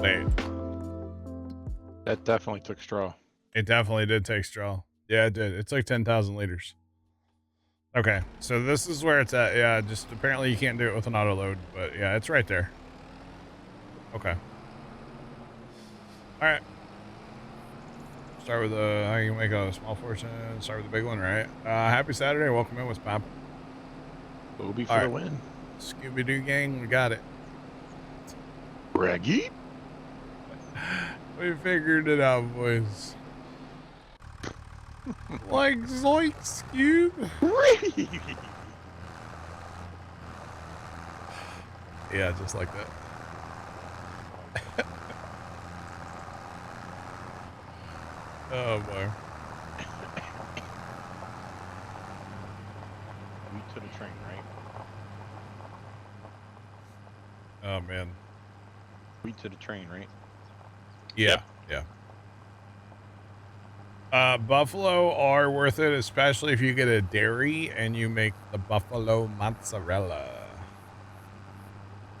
Wait. That definitely took straw. It definitely did take straw. Yeah, it did. It's like 10,000 liters. Okay, so this is where it's at. Yeah, just apparently you can't do it with an auto load, but yeah, it's right there. Okay. All right. Start with how you make a small fortune. Start with the big one, right? Happy Saturday. Welcome in. What's pop? Booby for the win. Scooby-Doo gang, we got it. Reggie? We figured it out, boys. Like Zoink Scoob. Yeah, just like that. Oh boy. We to the train, right? Oh man. We to the train, right? Yeah, yeah. Buffalo are worth it, especially if you get a dairy and you make the buffalo mozzarella.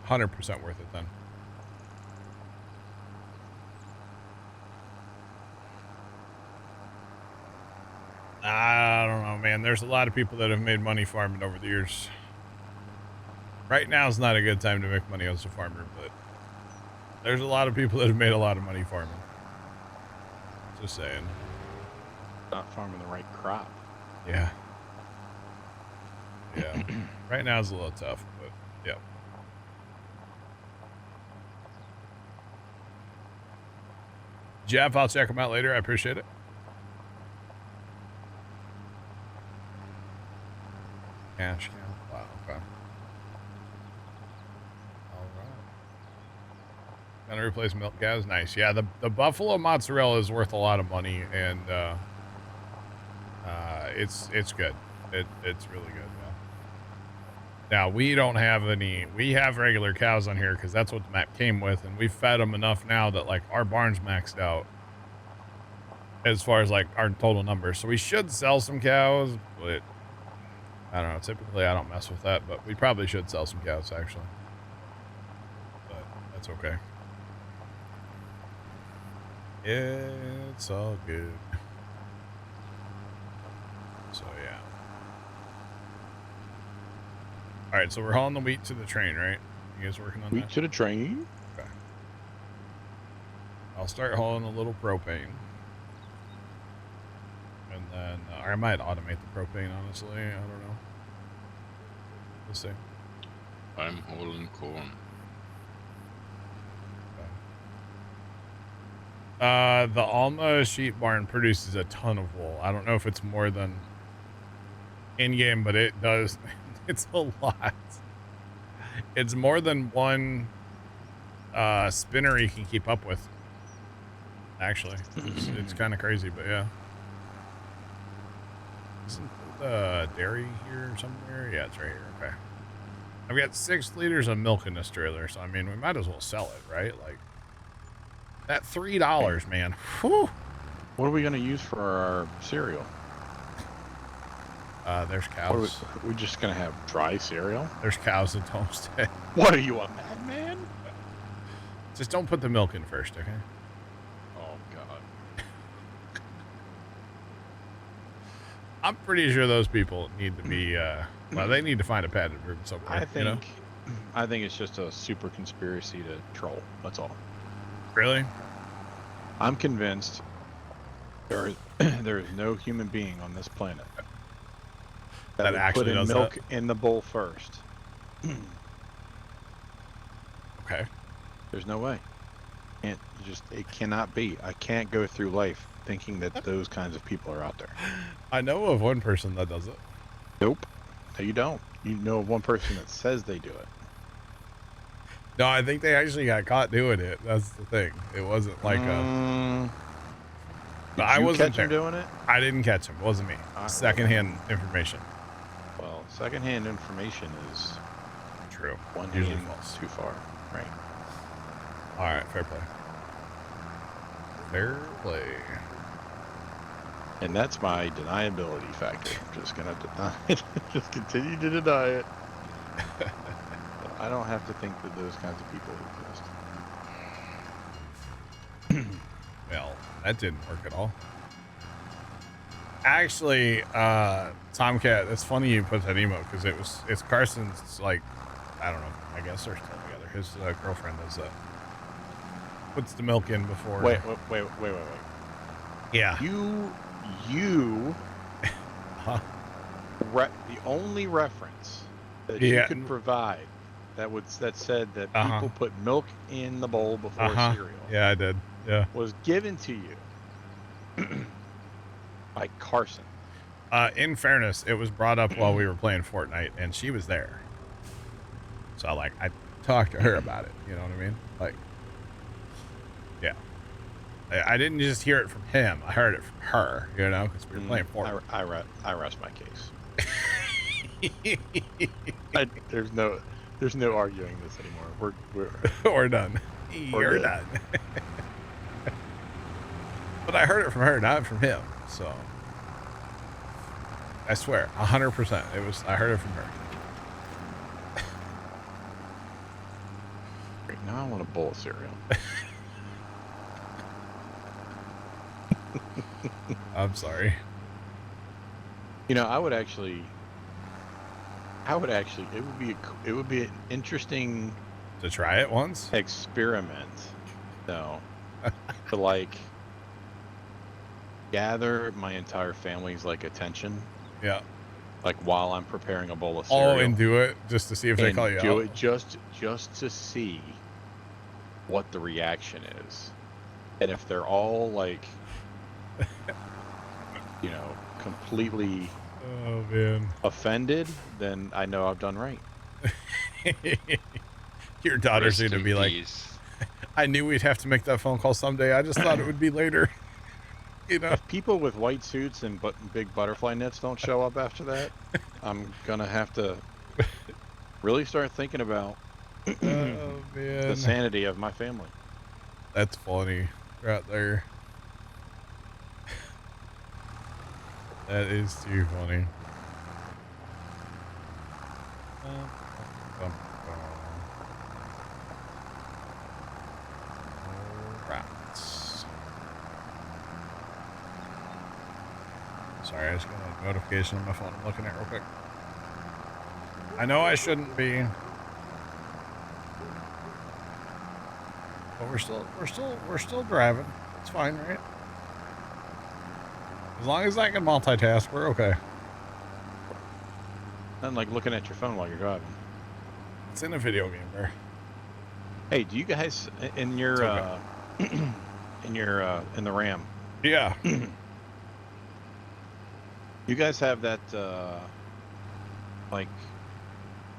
100% worth it then. I don't know, man. There's a lot of people that have made money farming over the years. Right now is not a good time to make money as a farmer, but there's a lot of people that have made a lot of money farming. Just saying. Not farming the right crop. Yeah. Yeah. Right now is a little tough, but yeah. Jeff, I'll check them out later. I appreciate it. Cash cow. Wow. Okay. All right. Gonna replace milk cows. Nice. Yeah. The buffalo mozzarella is worth a lot of money, and it's good. It's really good. Yeah. Now we don't have any. We have regular cows on here because that's what the map came with, and we've fed them enough now that like our barn's maxed out as far as like our total numbers. So we should sell some cows, but I don't know. Typically, I don't mess with that, but we probably should sell some cows, actually. But that's okay. It's all good. So, yeah. All right, so we're hauling the wheat to the train, right? You guys working on that? Wheat to the train? Okay. I'll start hauling a little propane. And then, or I might automate the propane, honestly. I don't know. We'll see. I'm hauling corn. The Alma sheep barn produces a ton of wool. I don't know if it's more than in-game, but it does. It's a lot. It's more than one spinner you can keep up with. Actually, it's kind of crazy, but yeah. Isn't the dairy here somewhere? Yeah, it's right here. Okay. I've got 6 liters of milk in this trailer, so I mean, we might as well sell it, right? Like, that $3, man. Whew. What are we going to use for our cereal? There's cows. We're just going to have dry cereal? There's cows at Homestead. What are you, a madman? Just don't put the milk in first, okay? Oh, God. I'm pretty sure those people need to be, well, they need to find a padded room somewhere. I think it's just a super conspiracy to troll. That's all. Really? I'm convinced there is no human being on this planet that actually put in does milk that? in the bowl first. Okay. There's no way. It cannot be. I can't go through life thinking that those kinds of people are out there. I know of one person that does it. Nope. No, you don't. You know of one person that says they do it. No, I think they actually got caught doing it. That's the thing. It wasn't like Did I you wasn't catch him there. doing it? I didn't catch him. It wasn't me. Secondhand information. Well, secondhand information is True. one Usually hand false. too far. Right. All right. Fair play. Fair play. And that's my deniability factor. I'm just gonna deny it. Just continue to deny it. I don't have to think that those kinds of people exist. Well, that didn't work at all. Actually, Tomcat, it's funny you put that emote because it's Carson's, like, I don't know, I guess they're still together. His girlfriend does that. Puts the milk in before. Wait. Yeah. You. Huh? The only reference that you could provide that said that people put milk in the bowl before cereal. Yeah, I did. Yeah. Was given to you by Carson. In fairness, it was brought up while we were playing Fortnite, and she was there. So, like, I talked to her about it. You know what I mean? Like, yeah. I didn't just hear it from him. I heard it from her, you know, because we were playing Fortnite. I rest my case. There's no arguing this anymore. We're done. You're done. But I heard it from her, not from him. So I swear, 100%. I heard it from her. Right now, I want a bowl of cereal. I'm sorry. You know, it would be an interesting to try it once experiment, though, to like gather my entire family's like attention. Yeah. Like while I'm preparing a bowl of cereal. Oh, and do it just to see if they call you out. Do it just to see what the reaction is, and if they're all like, you know, completely offended, then I know I've done right. Your daughters need to be like, I knew we'd have to make that phone call someday. I just thought it would be later. You know, if people with white suits and big butterfly nets don't show up after that, I'm gonna have to really start thinking about the sanity of my family. That's funny, right there. That is too funny. Sorry, I just got a notification on my phone I'm looking at real quick. I know I shouldn't be, but we're still driving. It's fine, right? As long as I can multitask, we're okay. Nothing like looking at your phone while you're driving. It's in a video game, bro. Hey, do you guys in your in the RAM? Yeah. You guys have that like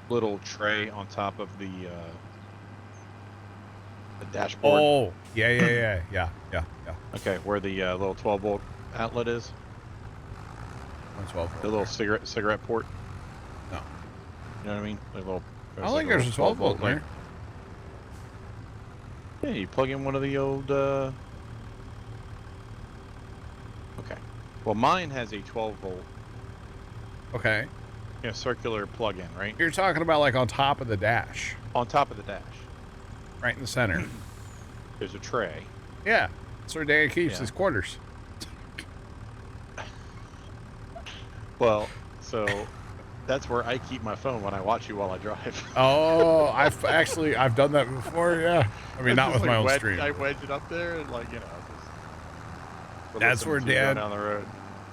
little tray on top of the dashboard? Oh, yeah. Okay, where the little 12-volt outlet is? 12 the little cigarette port? No. You know what I mean? I don't think there's a 12 volt there. Yeah, you plug in one of the old okay. Well, mine has a 12 volt. Okay. Yeah, circular plug-in, right? You're talking about like on top of the dash. On top of the dash. Right in the center. There's a tray. Yeah. That's where Dad keeps his quarters. Well, so that's where I keep my phone when I watch you while I drive. Oh, I've done that before, yeah. I mean, not with my own stream. I wedge it up there and like, you know. That's where Dad down the road.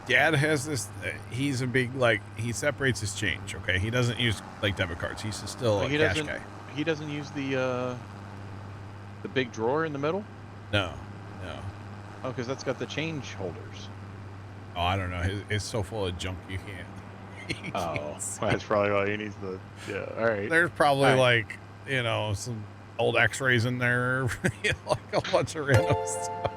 Dad has this. He's a big he separates his change. Okay, he doesn't use like debit cards. He's still a cash guy. He doesn't use the big drawer in the middle. No. Oh, because that's got the change holders. Oh, I don't know. It's so full of junk you can't. Oh, that's probably why he needs the. Yeah, all right. There's probably some old X-rays in there, like a bunch of random stuff.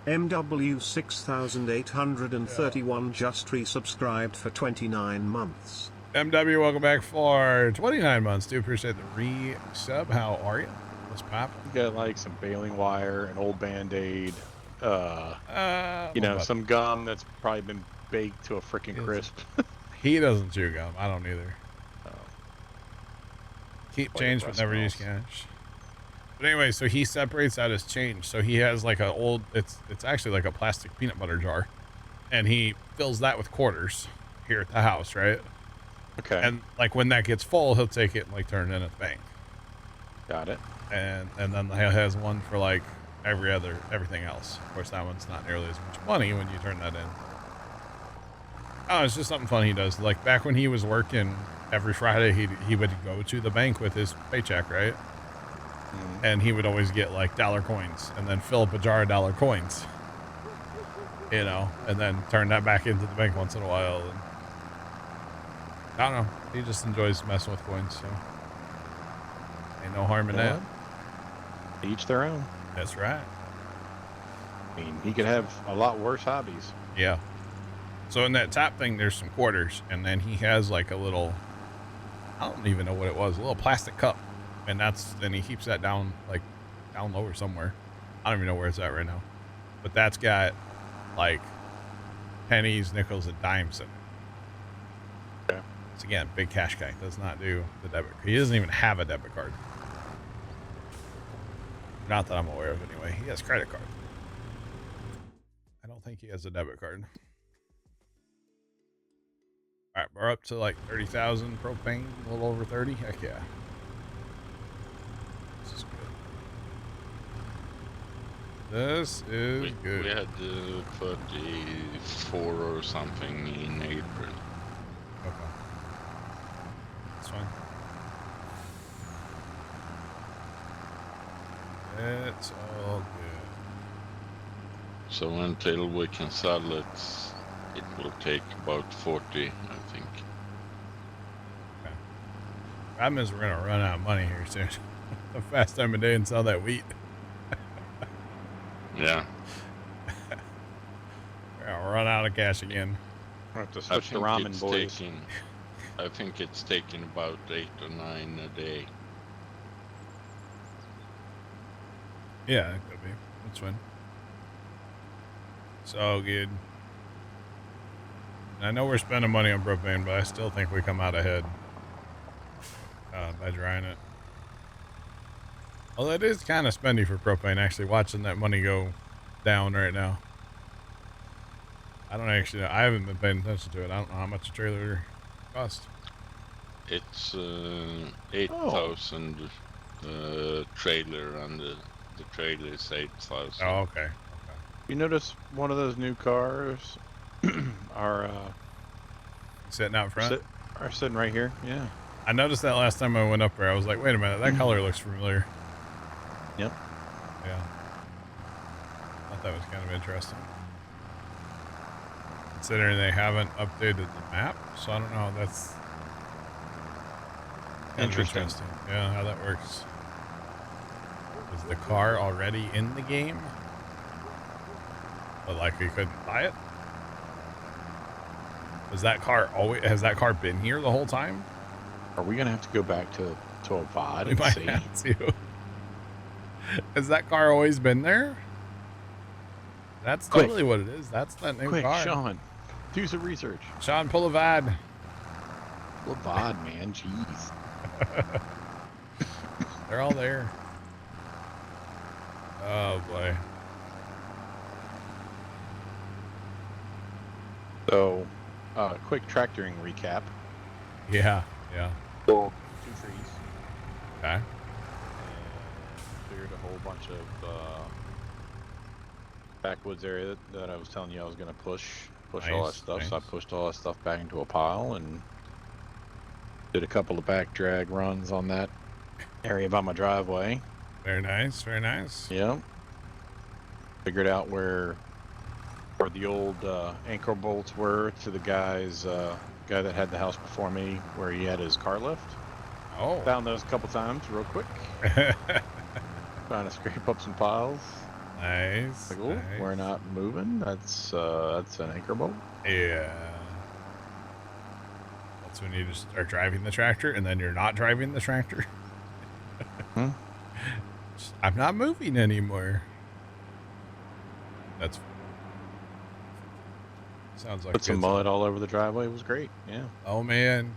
MW6831 just resubscribed for 29 months. MW, welcome back for 29 months. Do appreciate the re-sub. How are you? What's poppin'? You got like some baling wire, an old Band-Aid, some gum that's probably been baked to a freaking crisp. He doesn't chew gum. I don't either. Keep change but never use cash. But anyway, so he separates out his change. So he has like a old, it's actually like a plastic peanut butter jar, and he fills that with quarters here at the house, right? Okay. And like when that gets full, he'll take it and like turn it in at the bank. Got it. And then he has one for like everything else. Of course, that one's not nearly as much money when you turn that in. Oh, it's just something fun he does. Like back when he was working every Friday, he would go to the bank with his paycheck, right? And he would always get like dollar coins and then fill up a jar of dollar coins, you know, and then turn that back into the bank once in a while. And I don't know. He just enjoys messing with coins, so ain't no harm in that. Each their own. That's right. I mean, he could have a lot worse hobbies. Yeah. So in that top thing, there's some quarters, and then he has like a little, I don't even know what it was, a little plastic cup. And then he keeps that down, like down lower somewhere. I don't even know where it's at right now. But that's got like pennies, nickels, and dimes in it. Okay. It's again, big cash guy. Does not do the debit. He doesn't even have a debit card. Not that I'm aware of anyway. He has credit card. I don't think he has a debit card. All right, we're up to like 30,000 propane, a little over 30. Heck yeah. This is good. We had 34 or something in April. Okay. That's fine. It's all good. So until we can sell it, it will take about 40, I think. Okay. Problem is we're gonna run out of money here soon. A fast time of day and sell that wheat. Yeah. We're gonna run out of cash again. We'll have to switch to ramen, boys. I think it's taking about 8 or 9 a day. Yeah, it could be. That's fine. So good. I know we're spending money on propane, but I still think we come out ahead by drying it. Although it is kind of spendy for propane, actually, watching that money go down right now. I don't actually know. I haven't been paying attention to it. I don't know how much a trailer costs. It's 8,000 trailer, and the trailer is 8,000. Oh, okay. You notice one of those new cars are Sitting out front? are sitting right here. Yeah. I noticed that last time I went up there. I was like, wait a minute, that color looks familiar. Yep. Yeah. Thought that was kind of interesting. Considering they haven't updated the map, so I don't know. That's kind of interesting. Yeah, how that works. Is the car already in the game? But like we couldn't buy it? Has that car been here the whole time? Are we gonna have to go back to a VOD We and might see? have to. Has that car always been there? That's totally what it is. That's that new Quick, car. Sean, do some research. Sean, pull a VAD. Well, VOD, man, jeez. They're all there. Oh boy. So, quick tractoring recap. Yeah. Two trees. Okay. Cleared a whole bunch of backwoods area that I was telling you I was going to push all that stuff. So I pushed all that stuff back into a pile and did a couple of back drag runs on that area by my driveway. Very nice. Very nice. Yep. Figured out where the old anchor bolts were to the guy that had the house before me, where he had his car lift. Oh. Found those a couple times real quick. Trying to scrape up some piles. Nice. Like, oh, nice. we're not moving. That's an anchor bolt. Yeah. That's when you just start driving the tractor, and then you're not driving the tractor. I'm not moving anymore. That's sounds like put some mud all over the driveway. It was great. Yeah. Oh man.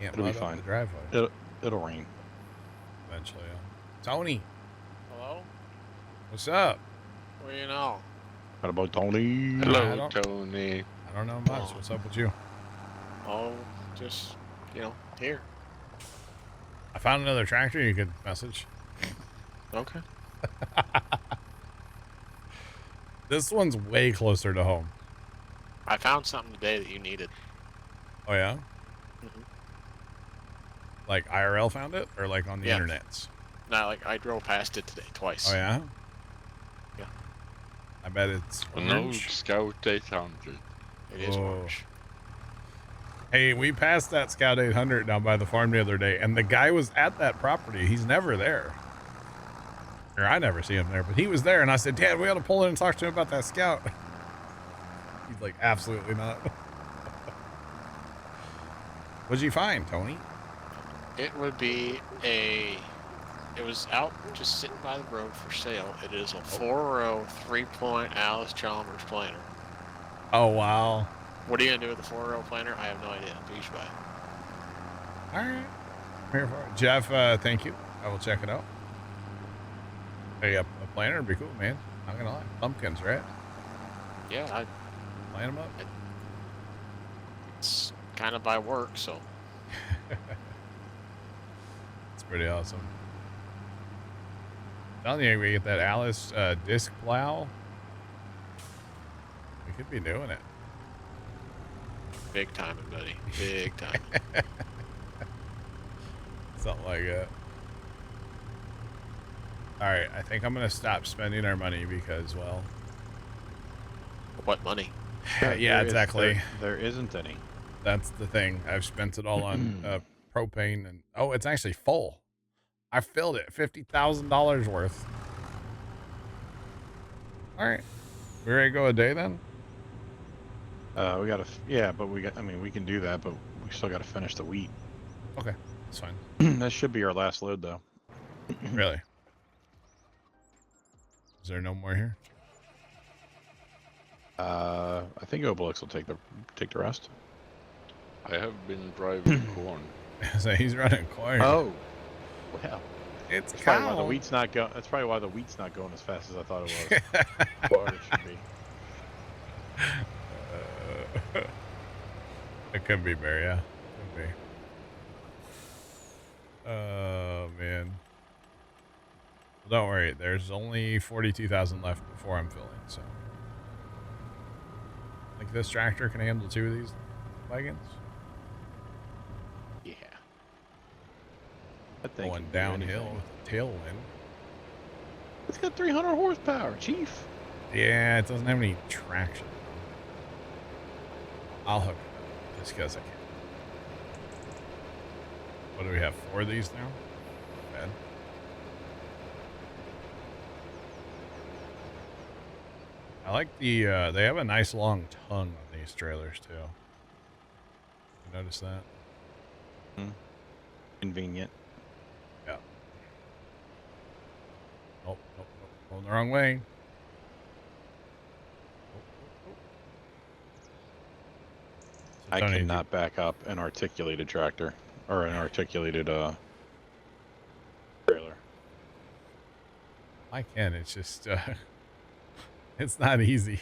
Can't It'll be mud up fine. the driveway. It'll rain. eventually. Tony, Hello? what's up? What do you know? What about Tony? Hello, Tony. I don't know much. What's up with you? Oh, just, here. I found another tractor you could message. Okay. This one's way closer to home. I found something today that you needed. Oh, yeah? Mm-hmm. Like IRL found it? Or like on the internets? No, like I drove past it today twice. Oh, yeah? Yeah. I bet it's An old Scout 800. It is orange. Hey, we passed that Scout 800 down by the farm the other day, and the guy was at that property. He's never there. Or I never see him there, but he was there, and I said, Dad, we ought to pull in and talk to him about that Scout. He's like, absolutely not. What'd you find, Tony? It would be it was out just sitting by the road for sale. It is a 4-row, 3-point Alice Chalmers planter. Oh, wow. What are you going to do with the 4-row planter? I have no idea. But you should buy it. All right. I'm here for it. Jeff, thank you. I will check it out. Hey, a planter would be cool, man. Not gonna lie. Pumpkins, right? Yeah, I Line them up. It's kind of by work, so. It's pretty awesome. Telling you, we get that Alice disc plow. We could be doing it. Big time, buddy. Big time. Something like that. All right, I think I'm gonna stop spending our money because, well, What money? yeah, exactly. There isn't any. That's the thing. I've spent it all on propane, and oh, it's actually full. I filled it, $50,000 worth. All right, we ready to go a day then? We gotta, but we can do that, but we still gotta finish the wheat. Okay, that's fine. That should be our last load, though. Really? Is there no more here? I think Obelix will take the rest. I have been driving corn. So he's running corn. Oh, well. It's That's probably why cow. the wheat's not going. That's probably why the wheat's not going as fast as I thought it was. Or it should be. It could be bear, yeah. Could be. Oh man. Well, don't worry. There's only 42,000 left before I'm filling. So, like this tractor can handle 2 of these wagons. Yeah. I think Going downhill with a tailwind. It's got 300 horsepower, Chief. Yeah, it doesn't have any traction. I'll hook it up just because I can. What do we have? 4 of these now? Bad. I like the, they have a nice long tongue on these trailers too. You notice that? Convenient. Yeah. Nope, nope, nope. Going the wrong way. So I Tony, cannot back up an articulated tractor or an articulated trailer. I can. It's just, it's not easy.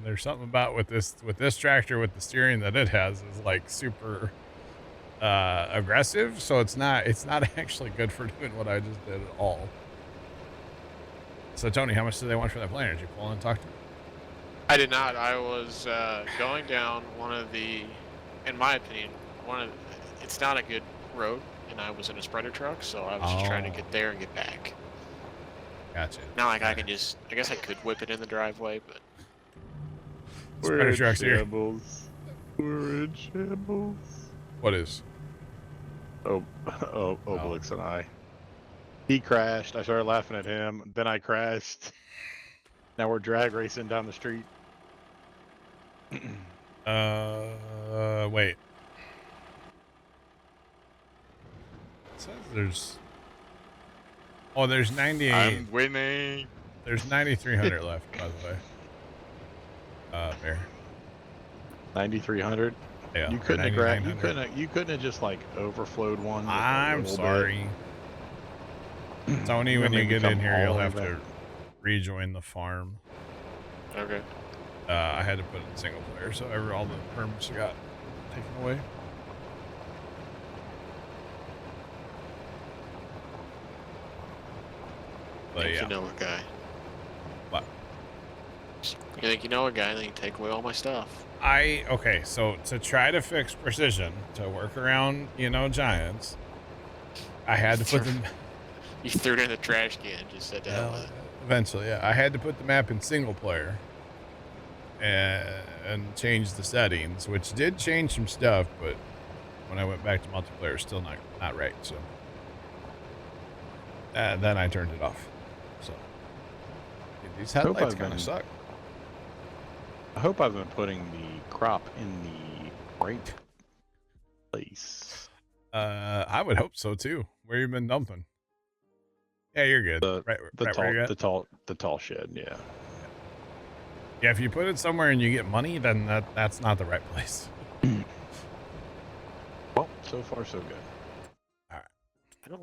There's something about with this tractor with the steering that it has is like super aggressive, so it's not actually good for doing what I just did at all. So Tony, how much do they want for that planter? Did you pull in and talk to them? I did not. I was going down one of the, in my opinion, it's not a good road, and I was in a spreader truck, so I was just trying to get there and get back. Gotcha. Not like I can just, I guess I could whip it in the driveway, but. Spreader trucks here. We're in shambles. What is? Obelix and I. He crashed. I started laughing at him. Then I crashed. Now we're drag racing down the street. Wait. It says there's 98. I'm winning. There's 9,300 left, by the way. Bear. 9,300. Yeah, You or couldn't have grabbed. 9900. You couldn't have just like overflowed one. Just I'm sorry. Tony, when you get in here, you'll have to rejoin the farm. Okay. I had to put it in single player, so all the perms got taken away. But think yeah. you know a guy. What? You think you know a guy, then you take away all my stuff. Okay, so to try to fix precision, to work around, giants, I had to put them. You threw it in the trash can and just said to hell with it. Eventually, yeah. I had to put the map in single player and change the settings, which did change some stuff, but when I went back to multiplayer, it's still not right. So then I turned it off. So these headlights kind of suck. I hope I've been putting the crop in the right place. I would hope so too. Where you been dumping? Yeah, you're good. The tall shed. Yeah. Yeah, if you put it somewhere and you get money, then that's not the right place. Well, so far so good. All right.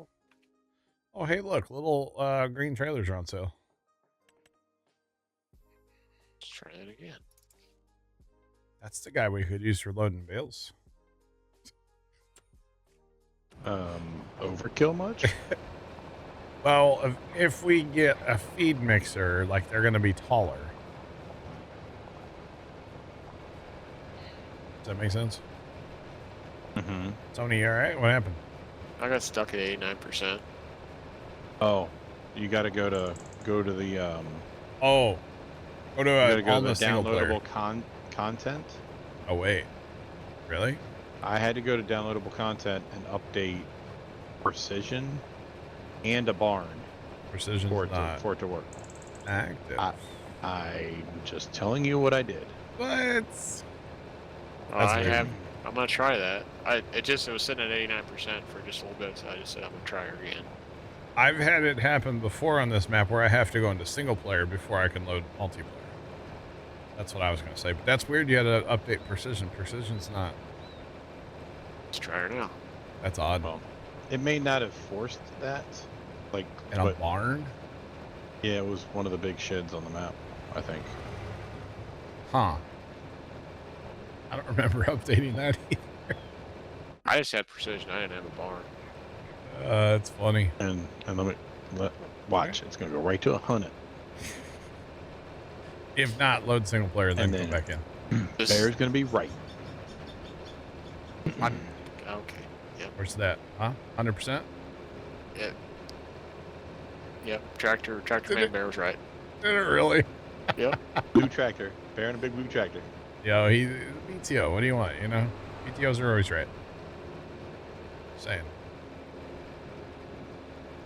Oh, hey, look, little green trailers are on sale. Let's try that again. That's the guy we could use for loading bales. Overkill much? Well, if we get a feed mixer, like, they're going to be taller. Does that make sense? Mm-hmm. Tony, you all right? What happened? I got stuck at 89%. Oh, you got to go to the Oh, go to Alma downloadable content. Oh wait, really? I had to go to downloadable content and update precision and a barn. Precision for it to work. Active. I'm just telling you what I did. What? I'm gonna try that. It was sitting at 89% for just a little bit, so I just said I'm gonna try her again. I've had it happen before on this map where I have to go into single player before I can load multiplayer. That's what I was gonna say, but that's weird. You had to update precision. Precision's not. Let's try her now. That's odd. Well, it may not have forced that, like in a barn. Yeah, it was one of the big sheds on the map, I think. Huh. I don't remember updating that either. I just had precision. I didn't have a barn. That's funny. And watch. It's gonna go right to 100. If not, load single player, then go back in. Bear's gonna be right. Okay. Yep. Where's that? Huh? 100%? Yeah. Yep. Tractor man bear was right. Did it really? Yep. Blue tractor. Bear and a big blue tractor. Yo, he's BTO. What do you want? BTOs are always right. Saying.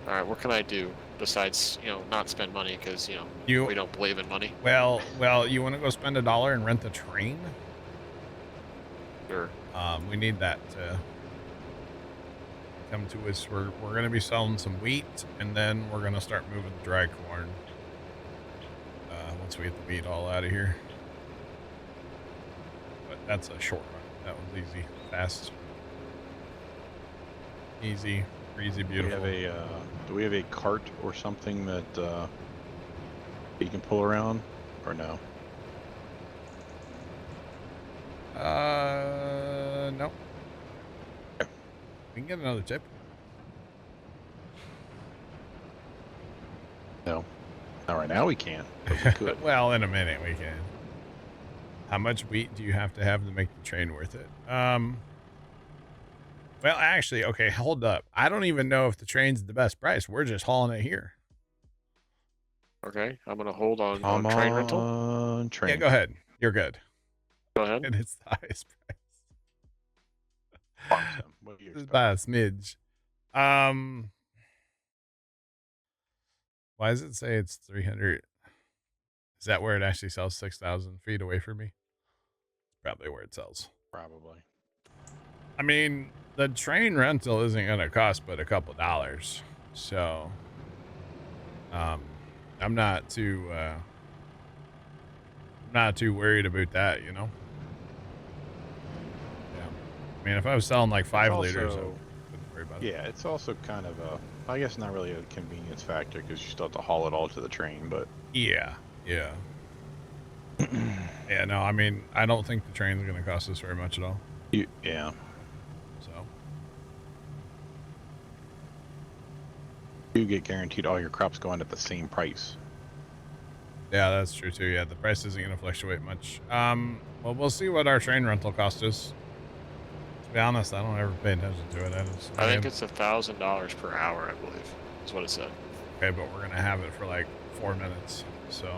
All right. What can I do besides not spend money because we don't believe in money? Well, you want to go spend $1 and rent the train? Sure. We need that to come to us. We're going to be selling some wheat, and then we're going to start moving the dry corn once we get the wheat all out of here. But that's a short run. That one's easy, fast, easy, breezy, beautiful. Do we have a cart or something that you can pull around, or no? No. We can get another tip. No. Not right now we can't. But we could. Well, in a minute we can. How much wheat do you have to make the train worth it? Well, actually, okay, hold up. I don't even know if the train's the best price. We're just hauling it here. Okay, I'm gonna hold on train rental. Train. Yeah, go ahead. You're good. Go ahead. And it's the highest price. Awesome. What do you Just by a smidge. Why does it say it's 300? Is that where it actually sells 6,000 feet away from me? Probably where it sells. Probably. I mean, the train rental isn't going to cost but a couple dollars. So, I'm not too worried about that, Yeah. mean, if I was selling like 5 also, liters, I wouldn't worry about it. Yeah, it's also kind of a, I guess not really a convenience factor because you still have to haul it all to the train, but. Yeah, yeah. Yeah, no, I mean, I don't think the train's going to cost us very much at all. Yeah. So. You get guaranteed all your crops going at the same price. Yeah, that's true too. Yeah, the price isn't going to fluctuate much. Well, we'll see what our train rental cost is. To be honest, I don't ever pay attention to it. I think it's $1,000 per hour, I believe. That's what it said. Okay, but we're going to have it for like 4 minutes, so.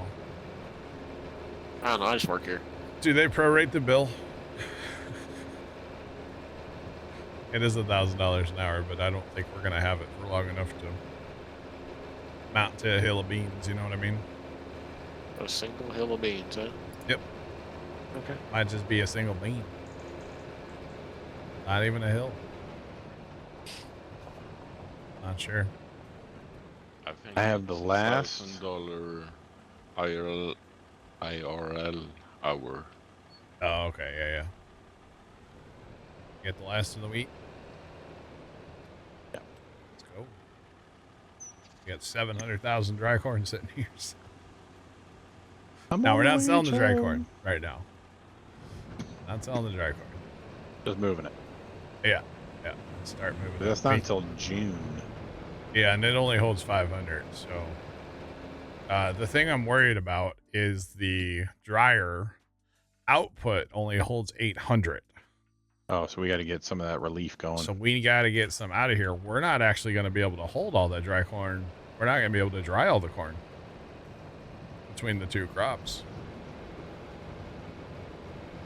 I don't know, I just work here. Do they prorate the bill? It is $1,000 an hour, but I don't think we're going to have it for long enough to mount to a hill of beans, you know what I mean? A single hill of beans, huh? Yep. Okay. Might just be a single bean. Not even a hill. Not sure. I think I have the it's last $1,000 IRL hour. Oh, okay, yeah. Get the last of the wheat. Yeah. Let's go. We got 700,000 dry corn sitting here. Now we're not selling the dry corn right now. Not selling the dry corn. Just moving it. Yeah. Let's start moving. But that's not until June. Yeah, and it only holds 500. So the thing I'm worried about is the dryer output only holds 800. Oh, so we got to get some of that relief going. So we got to get some out of here. We're not actually going to be able to hold all that dry corn. We're not going to be able to dry all the corn between the two crops.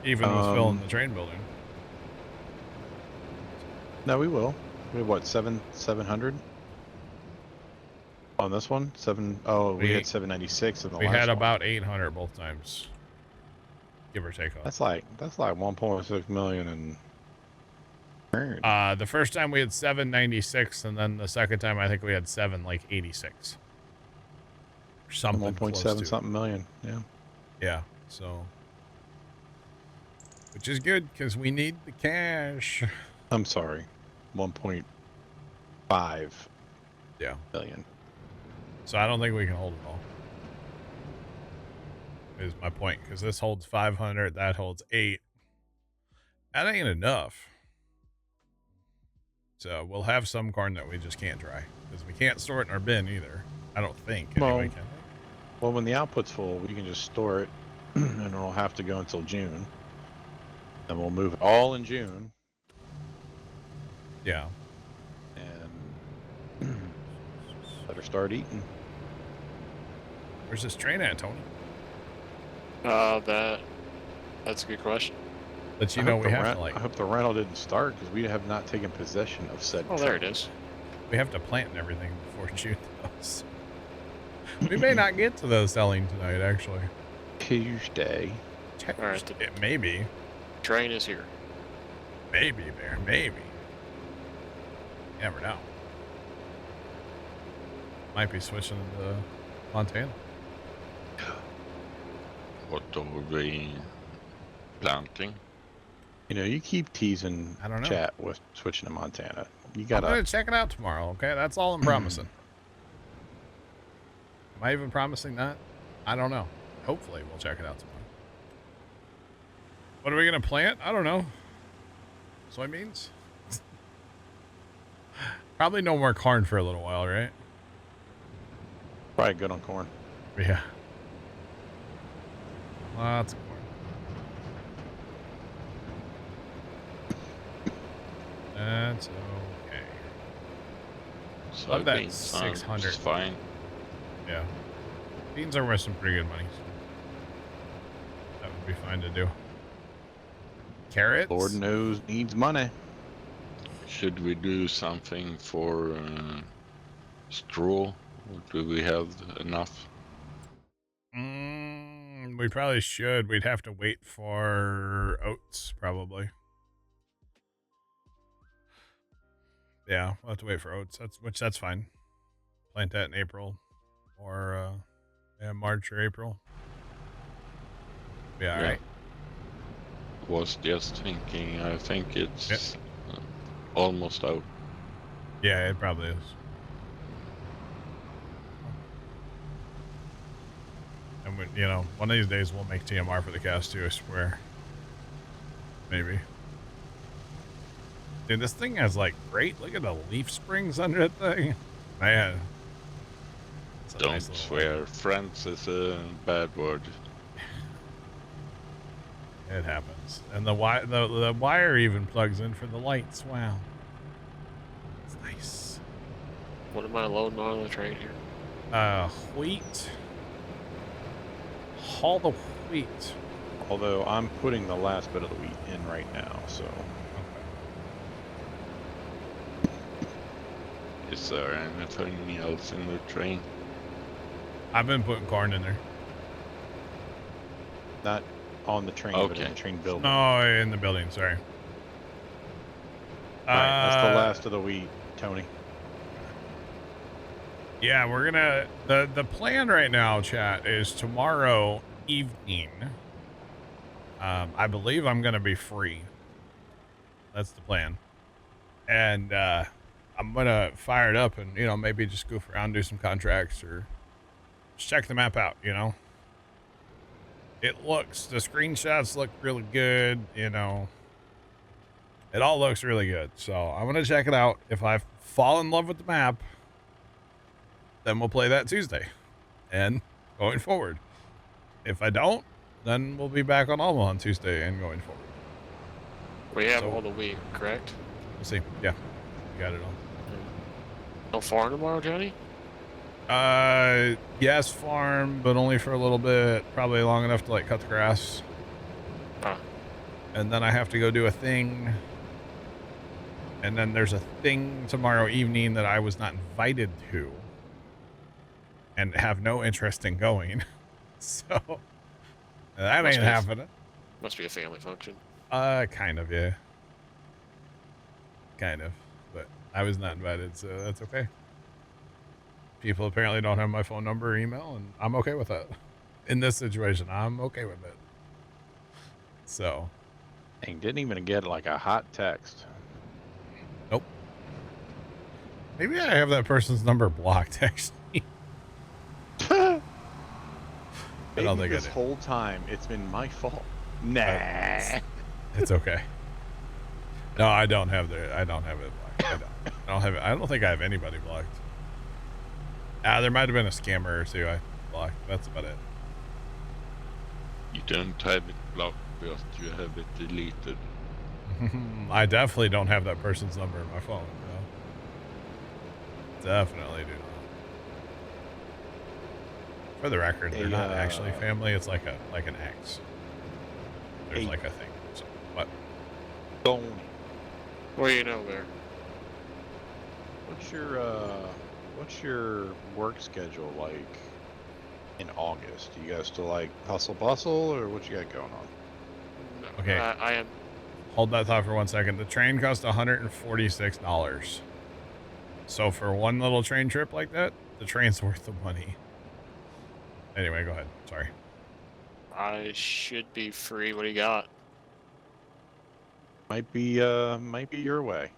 Even with filling the train building. No, we will. We have what, 700? On this one? We had 796 in the last one. We had about 800 both times. Give or take off. That's like 1.6 million and the first time we had 796, and then the second time I think we had 786. Something 1.7 something million. Yeah. Yeah. So, which is good because we need the cash. I'm sorry, 1.5 billion. So I don't think we can hold it all. Is my point, because this holds 500, that holds 8. That ain't enough. So we'll have some corn that we just can't dry because we can't store it in our bin either. I don't think. Anyway, can we? Well, when the output's full, we can just store it, and it'll have to go until June. And we'll move it all in June. Yeah. And better start eating. Where's this train at, Tony? That's a good question. But you know we have to I hope the rental didn't start because we have not taken possession of said. Oh, there it is. We have to plant and everything before June goes. We may not get to those selling tonight, actually. Tuesday. All right. It may be. Train is here. Maybe, Bear. Maybe. You never know. Might be switching to Montana. What are we planting? You know, you keep teasing I don't know. chat with switching to Montana. You I'm gotta. gonna check it out tomorrow. Okay, that's all I'm promising. Am I even promising that? I don't know. Hopefully, we'll check it out tomorrow. What are we gonna plant? I don't know. Soybeans? Probably no more corn for a little while, right? Probably good on corn. Yeah. Lots of corn. That's okay. Love that Soybeans 600. sounds fine. Yeah. Beans are worth some pretty good money. So that would be fine to do. Carrots? Lord knows needs money. Should we do something for straw? Do we have enough? We probably should. We'd have to wait for oats, probably. Yeah, we'll have to wait for oats. That's fine. Plant that in April or March or April. Yeah, all right. Was just thinking, I think it's almost out. Yeah, it probably is. And we, you know, one of these days we'll make TMR for the cast too, I swear. Maybe. Dude, this thing has like great, look at the leaf springs under that thing. Man. Don't nice swear. one. Friends is a bad word. It happens. And the wire even plugs in for the lights. Wow. It's nice. What am I loading on the train here? Wheat. Haul the wheat. Although I'm putting the last bit of the wheat in right now, so. Is there anything else in the train? I've been putting corn in there. Not on the train, but in the train building. No, in the building, sorry. Alright, that's the last of the wheat, Tony. Yeah, we're gonna, the plan right now, chat, is tomorrow evening. I believe I'm gonna be free. That's the plan. And, I'm gonna fire it up and, you know, maybe just goof around, do some contracts or just check the map out, you know. It looks, the screenshots look really good, you know. It all looks really good. So I'm gonna check it out. If I fall in love with the map, then we'll play that Tuesday and going forward. If I don't, then we'll be back on Alma on Tuesday and going forward. We have all the wheat, correct? We'll see. Yeah, you got it all. No farm tomorrow, Johnny? Yes, farm, but only for a little bit. Probably long enough to like cut the grass. Huh. And then I have to go do a thing. And then there's a thing tomorrow evening that I was not invited to. And have no interest in going. So that ain't happening. Must be a family function. Kind of, yeah. Kind of. But I was not invited, so that's okay. People apparently don't have my phone number or email, and I'm okay with that. In this situation, I'm okay with it. So. Dang, didn't even get like a hot text. Nope. Maybe I have that person's number blocked, actually. Maybe this whole time it's been my fault. Nah. It's okay. No, I don't have it blocked. I don't have it. I don't think I have anybody blocked. There might have been a scammer or two I blocked. That's about it. You don't have it blocked, but you have it deleted. I definitely don't have that person's number in my phone. No. Definitely do not. For the record, they're not actually family. It's like an ex. There's like a thing. So, what? Don't. What do you know there? What's your work schedule like in August? Do you guys still like hustle bustle, or what you got going on? No, Okay. I am. Hold that thought for 1 second. The train cost $146. So for one little train trip like that, the train's worth the money. Anyway, go ahead. Sorry. I should be free. What do you got? Might be your way.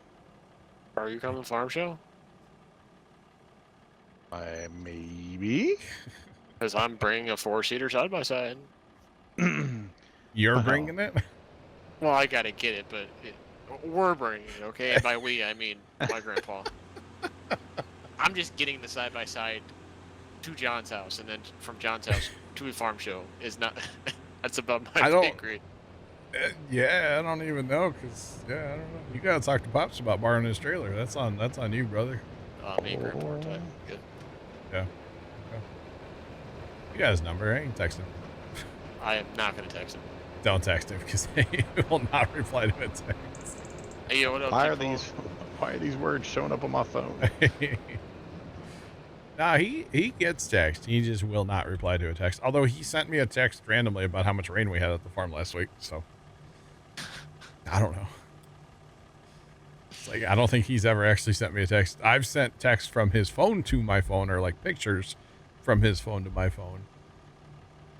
Are you coming farm show? Maybe. Because I'm bringing a 4-seater side by side. You're bringing it? Well, I gotta get it, but we're bringing it, okay? And by we, I mean my grandpa. I'm just getting the side by side to John's house, and then from John's house to a farm show is not. That's above my pay grade. Yeah, I don't even know, cause I don't know. You gotta talk to Pops about borrowing his trailer. That's on you, brother. Me and grandpa time. Good. Yeah. Okay. You got his number, right? You can text him. I am not gonna text him. Don't text him because he will not reply to a text. Hey, yo, what up, why are these words showing up on my phone? Nah, he gets text. He just will not reply to a text. Although he sent me a text randomly about how much rain we had at the farm last week. So I don't know. It's like, I don't think he's ever actually sent me a text. I've sent text from his phone to my phone, or like pictures from his phone to my phone.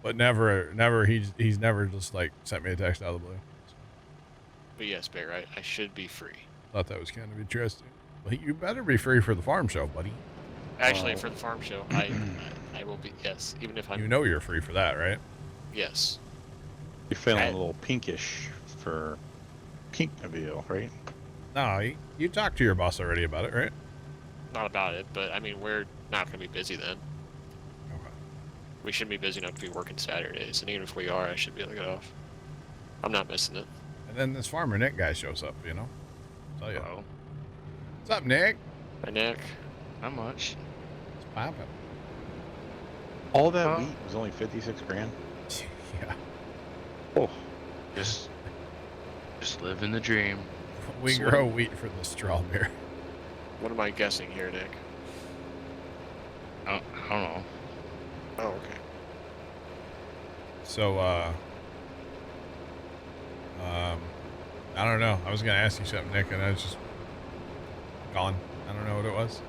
But never, he's never just like sent me a text out of the blue. So. But yes, Bear, I should be free. Thought that was kind of interesting. Well, you better be free for the farm show, buddy. Actually, for the farm show, I will be, yes, even if I'm... You know you're free for that, right? Yes. You're feeling a little pinkish for Pinkmobile, right? No, you talked to your boss already about it, right? Not about it, but I mean, we're not going to be busy then. Okay. We shouldn't be busy enough to be working Saturdays, and even if we are, I should be able to get off. I'm not missing it. And then this farmer Nick guy shows up, you know? Tell you. Oh, What's up, Nick? Hi, Nick. how much? What's poppin'? All that wheat was only 56 grand. Yeah. Oh, Just living the dream. We So grow wheat for the straw beer. What am I guessing here, Nick? I don't know. Oh, okay. So, I don't know. I was going to ask you something, Nick, and I was just gone. I don't know what it was.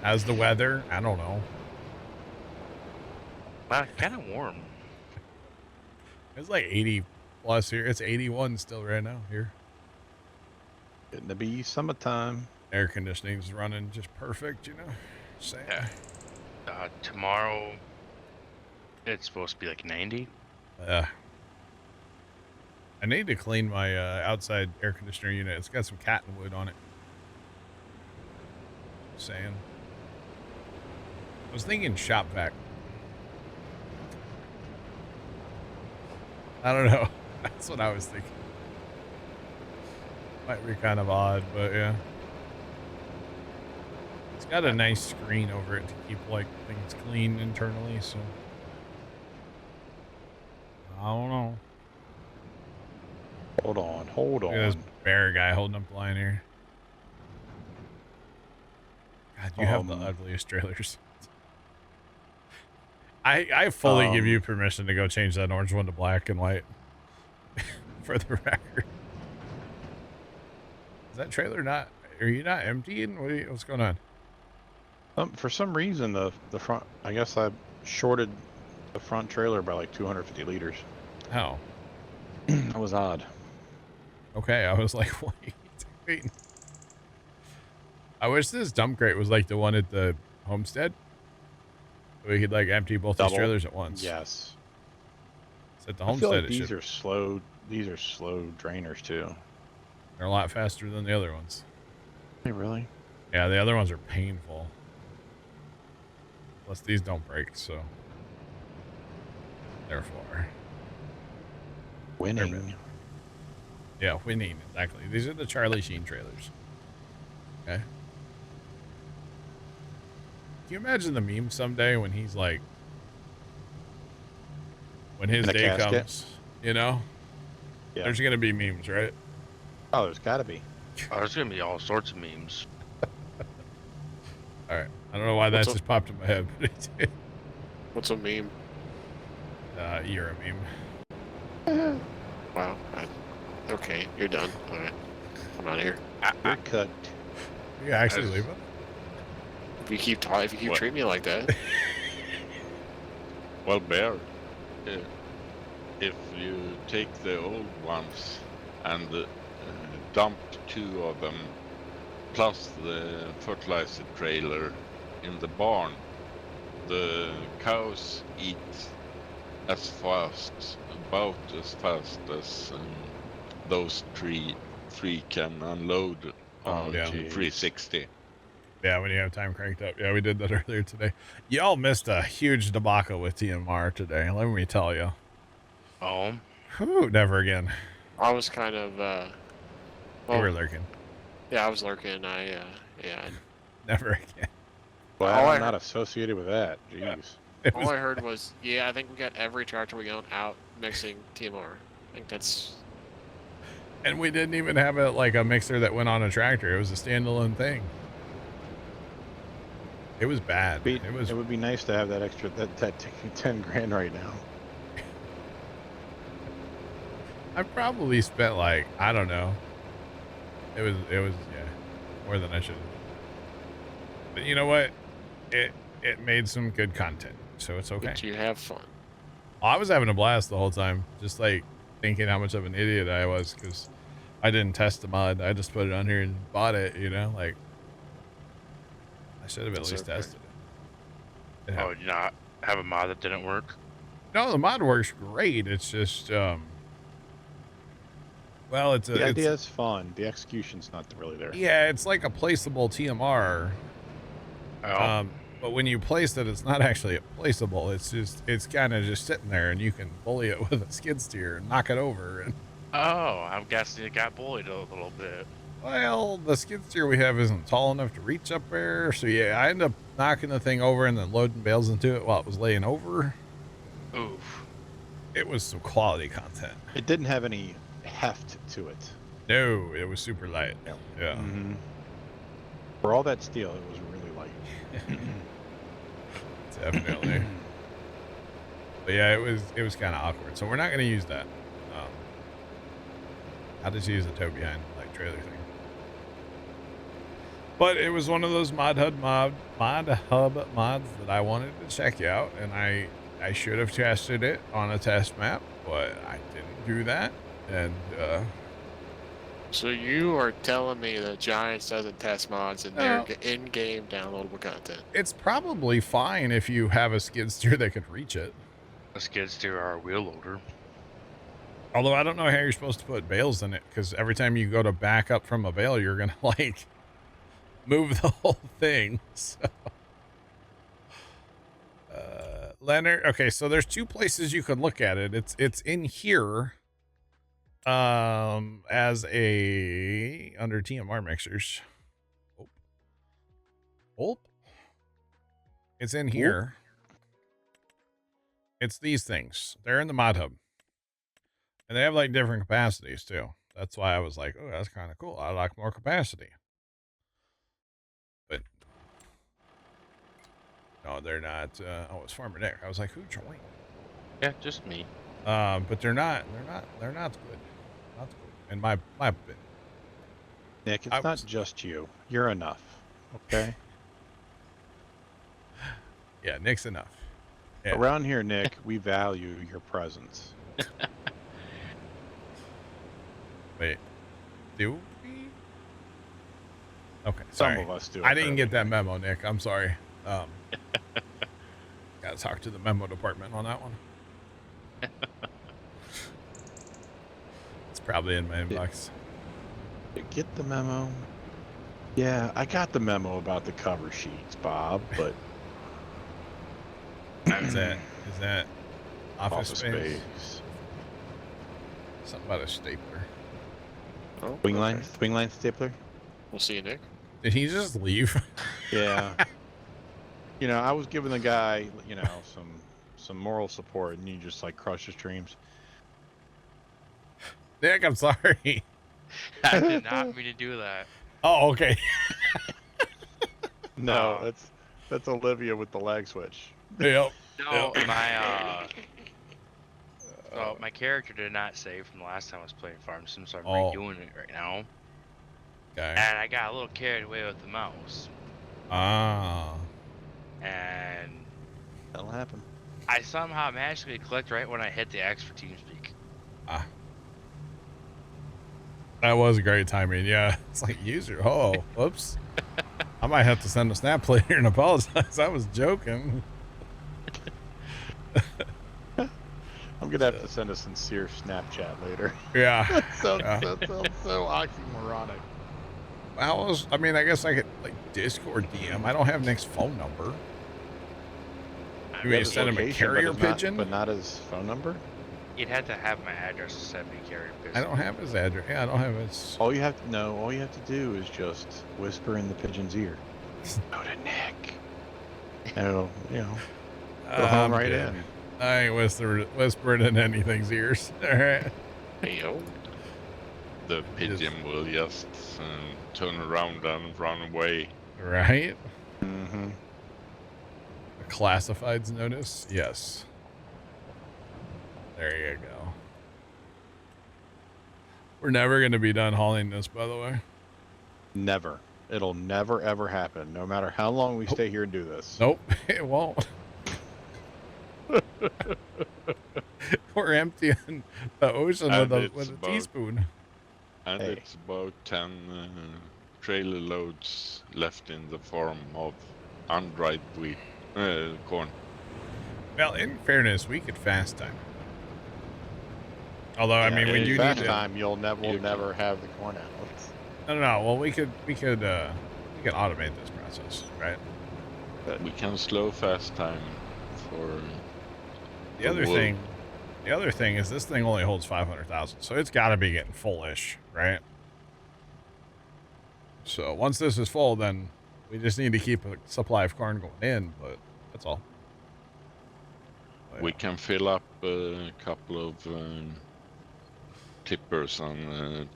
How's the weather? I don't know. Wow, kind of warm. It's like 80 plus here. It's 81 still right now here. getting to be summertime. Air conditioning's running just perfect, you know? Saying. Yeah. Tomorrow, it's supposed to be like 90. I need to clean my outside air conditioner unit. It's got some cottonwood on it. Saying. I was thinking shop vac. I don't know. That's what I was thinking. Might be kind of odd, but yeah. It's got a nice screen over it to keep like things clean internally, so I don't know. Hold on, hold Look at this on. bear guy holding up the line here. God, you have the ugliest trailers. I fully give you permission to go change that orange one to black and white. For the record. Is that trailer not... Are you not emptying? What's going on? For some reason, the front... I guess I shorted the front trailer by like 250 liters. How? That was odd. Okay, I was like, wait. I wish this dump crate was like the one at the homestead. We could like empty both these trailers at once. Yes. It's at the I homestead. feel like these are slow. These are slow drainers too. They're a lot faster than the other ones. Hey, really? Yeah, the other ones are painful. Plus, these don't break, so therefore Winning. Yeah, winning exactly. These are the Charlie Sheen trailers. Okay. Can you imagine the meme someday when he's like, when his day comes, you know? Yeah. There's gonna be memes, right? Oh, there's got to be. Oh, there's gonna be all sorts of memes. All right. I don't know why that just popped in my head, but it did. What's a meme? You're a meme. Wow. Okay, you're done. All right. I'm out of here. You're cut. You actually leave it? If you keep treating me like that. Well, Bear, if you take the old ones and dump 2 of them, plus the fertilizer trailer in the barn, the cows eat as fast, about as fast as those three can unload on 360. Yeah, when you have time cranked up. Yeah, we did that earlier today. Y'all missed a huge debacle with TMR today, let me tell you. Oh. Whew, never again. I was kind of, you were lurking. Yeah, I was lurking. Yeah. Never again. Well, I'm not associated with that. Jeez. All I heard was, yeah, I think we got every tractor we own out mixing TMR. I think that's... And we didn't even have a mixer that went on a tractor. It was a standalone thing. It was bad. It would be nice to have that extra, that 10 grand right now. I probably spent like, I don't know. It was yeah, more than I should have. But you know what? It made some good content, so it's okay. Did you have fun? I was having a blast the whole time. Just like thinking how much of an idiot I was because I didn't test the mod. I just put it on here and bought it, you know? Like, I should have at least tested it. Oh, did you not have a mod that didn't work? No, the mod works great. It's just, well, the idea is fun. The execution's not really there. Yeah, it's like a placeable TMR. Oh. But when you place it, it's not actually placeable. It's kind of just sitting there, and you can bully it with a skid steer and knock it over. And Oh, I'm guessing it got bullied a little bit. well, the skid steer we have isn't tall enough to reach up there. So yeah, I ended up knocking the thing over and then loading bales into it while it was laying over. Oof. It was some quality content. It didn't have any heft to it. No, it was super light. Yeah. Mm-hmm. For all that steel, it was really light. Definitely. But yeah, it was kind of awkward. So we're not going to use that. I'll just use the tow behind like trailer thing. But it was one of those mod hub mods that I wanted to check out, and I should have tested it on a test map, but I didn't do that. And So you are telling me that Giants doesn't test mods in their in-game downloadable content? It's probably fine if you have a skid steer that could reach it. A skid steer or a wheel loader. Although I don't know how you're supposed to put bales in it, because every time you go to back up from a bale, you're gonna like move the whole thing. So, Leonard. Okay, so there's two places you can look at it. It's in here, as a under TMR mixers. Oh. It's in here. It's these things. They're in the mod hub. And they have like different capacities too. That's why I was like, oh, that's kind of cool. I like more capacity. But no, they're not. Oh, it's Farmer Nick. I was like, who joined? Yeah, just me. But they're not good. Not good. In my opinion. Nick, it's not just you. You're enough. Okay? Yeah, Nick's enough. Yeah. Around here, Nick, we value your presence. Wait, do we? Okay, Some sorry. of us do. I didn't get that memo, Nick. I'm sorry. Gotta talk to the memo department on that one. It's probably in my inbox. Get the memo? Yeah, I got the memo about the cover sheets, Bob, but... Is that office space? Something about a stapler. Oh, Wing line stapler? We'll see you, Nick. Did he just leave? Yeah. You know, I was giving the guy, you know, some moral support, and you just like crush his dreams. Nick, I'm sorry. I did not mean to do that. Oh, okay. No, that's Olivia with the lag switch. Yep. No, my character did not save from the last time I was playing Farm Sim, so I'm redoing it right now. Okay. And I got a little carried away with the mouse. Ah. And that'll happen. I somehow magically clicked right when I hit the X for TeamSpeak. Ah. That was great timing. Yeah. It's like user. Oh, whoops. I might have to send a snap later and apologize. I was joking. I'm gonna have to send a sincere Snapchat later. Yeah. That sounds so oxymoronic. I mean, I guess I could like Discord DM. I don't have Nick's phone number. You may send him a carrier pigeon, but not his phone number. You'd have to have my address to send me carrier pigeon. I don't have his address. Yeah, I don't have his. All you have to do is just whisper in the pigeon's ear. Go to Nick. And it'll, go home right in. I ain't whispering in anything's ears. All right. Hey, yo. The pigeon will just turn around and run away. Right? Mm-hmm. A classifieds notice? Yes. There you go. We're never going to be done hauling this, by the way. Never. It'll never, ever happen, no matter how long we stay here and do this. Nope, it won't. We're emptying the ocean And with a about- teaspoon. And Hey. it's about 10 trailer loads left in the form of undried wheat, corn. Well, in fairness, we could fast time. Although, I Yeah, mean, we if do fast need to. time. We'll You never have the corn out. No. Well, we could automate this process, right? We can slow fast time for The other wool. thing is this thing only holds 500,000, so it's got to be getting fullish, right? So once this is full, then we just need to keep a supply of corn going in, but that's all. But, We yeah. can fill up a couple of tippers on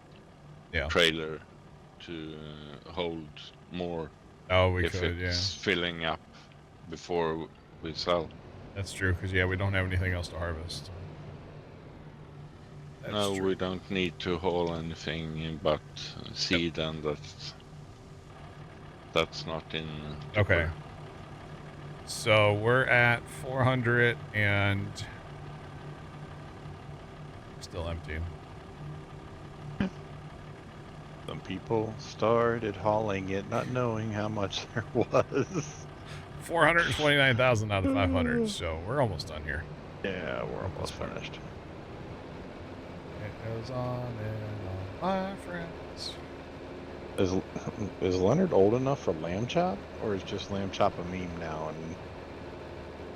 Yeah. trailer to hold more Oh, we if could, yeah. it's filling up before we sell. That's true, because, yeah, we don't have anything else to harvest. That's No, true. we don't need to haul anything but seed, and that's not in. Okay. tipper. So we're at 400 and still empty. Some people started hauling it, not knowing how much there was. 429,000 out of 500, so we're almost done here. Yeah, we're almost finished. It goes on and on, my friends. Is Leonard old enough for Lamb Chop, or is just Lamb Chop a meme now and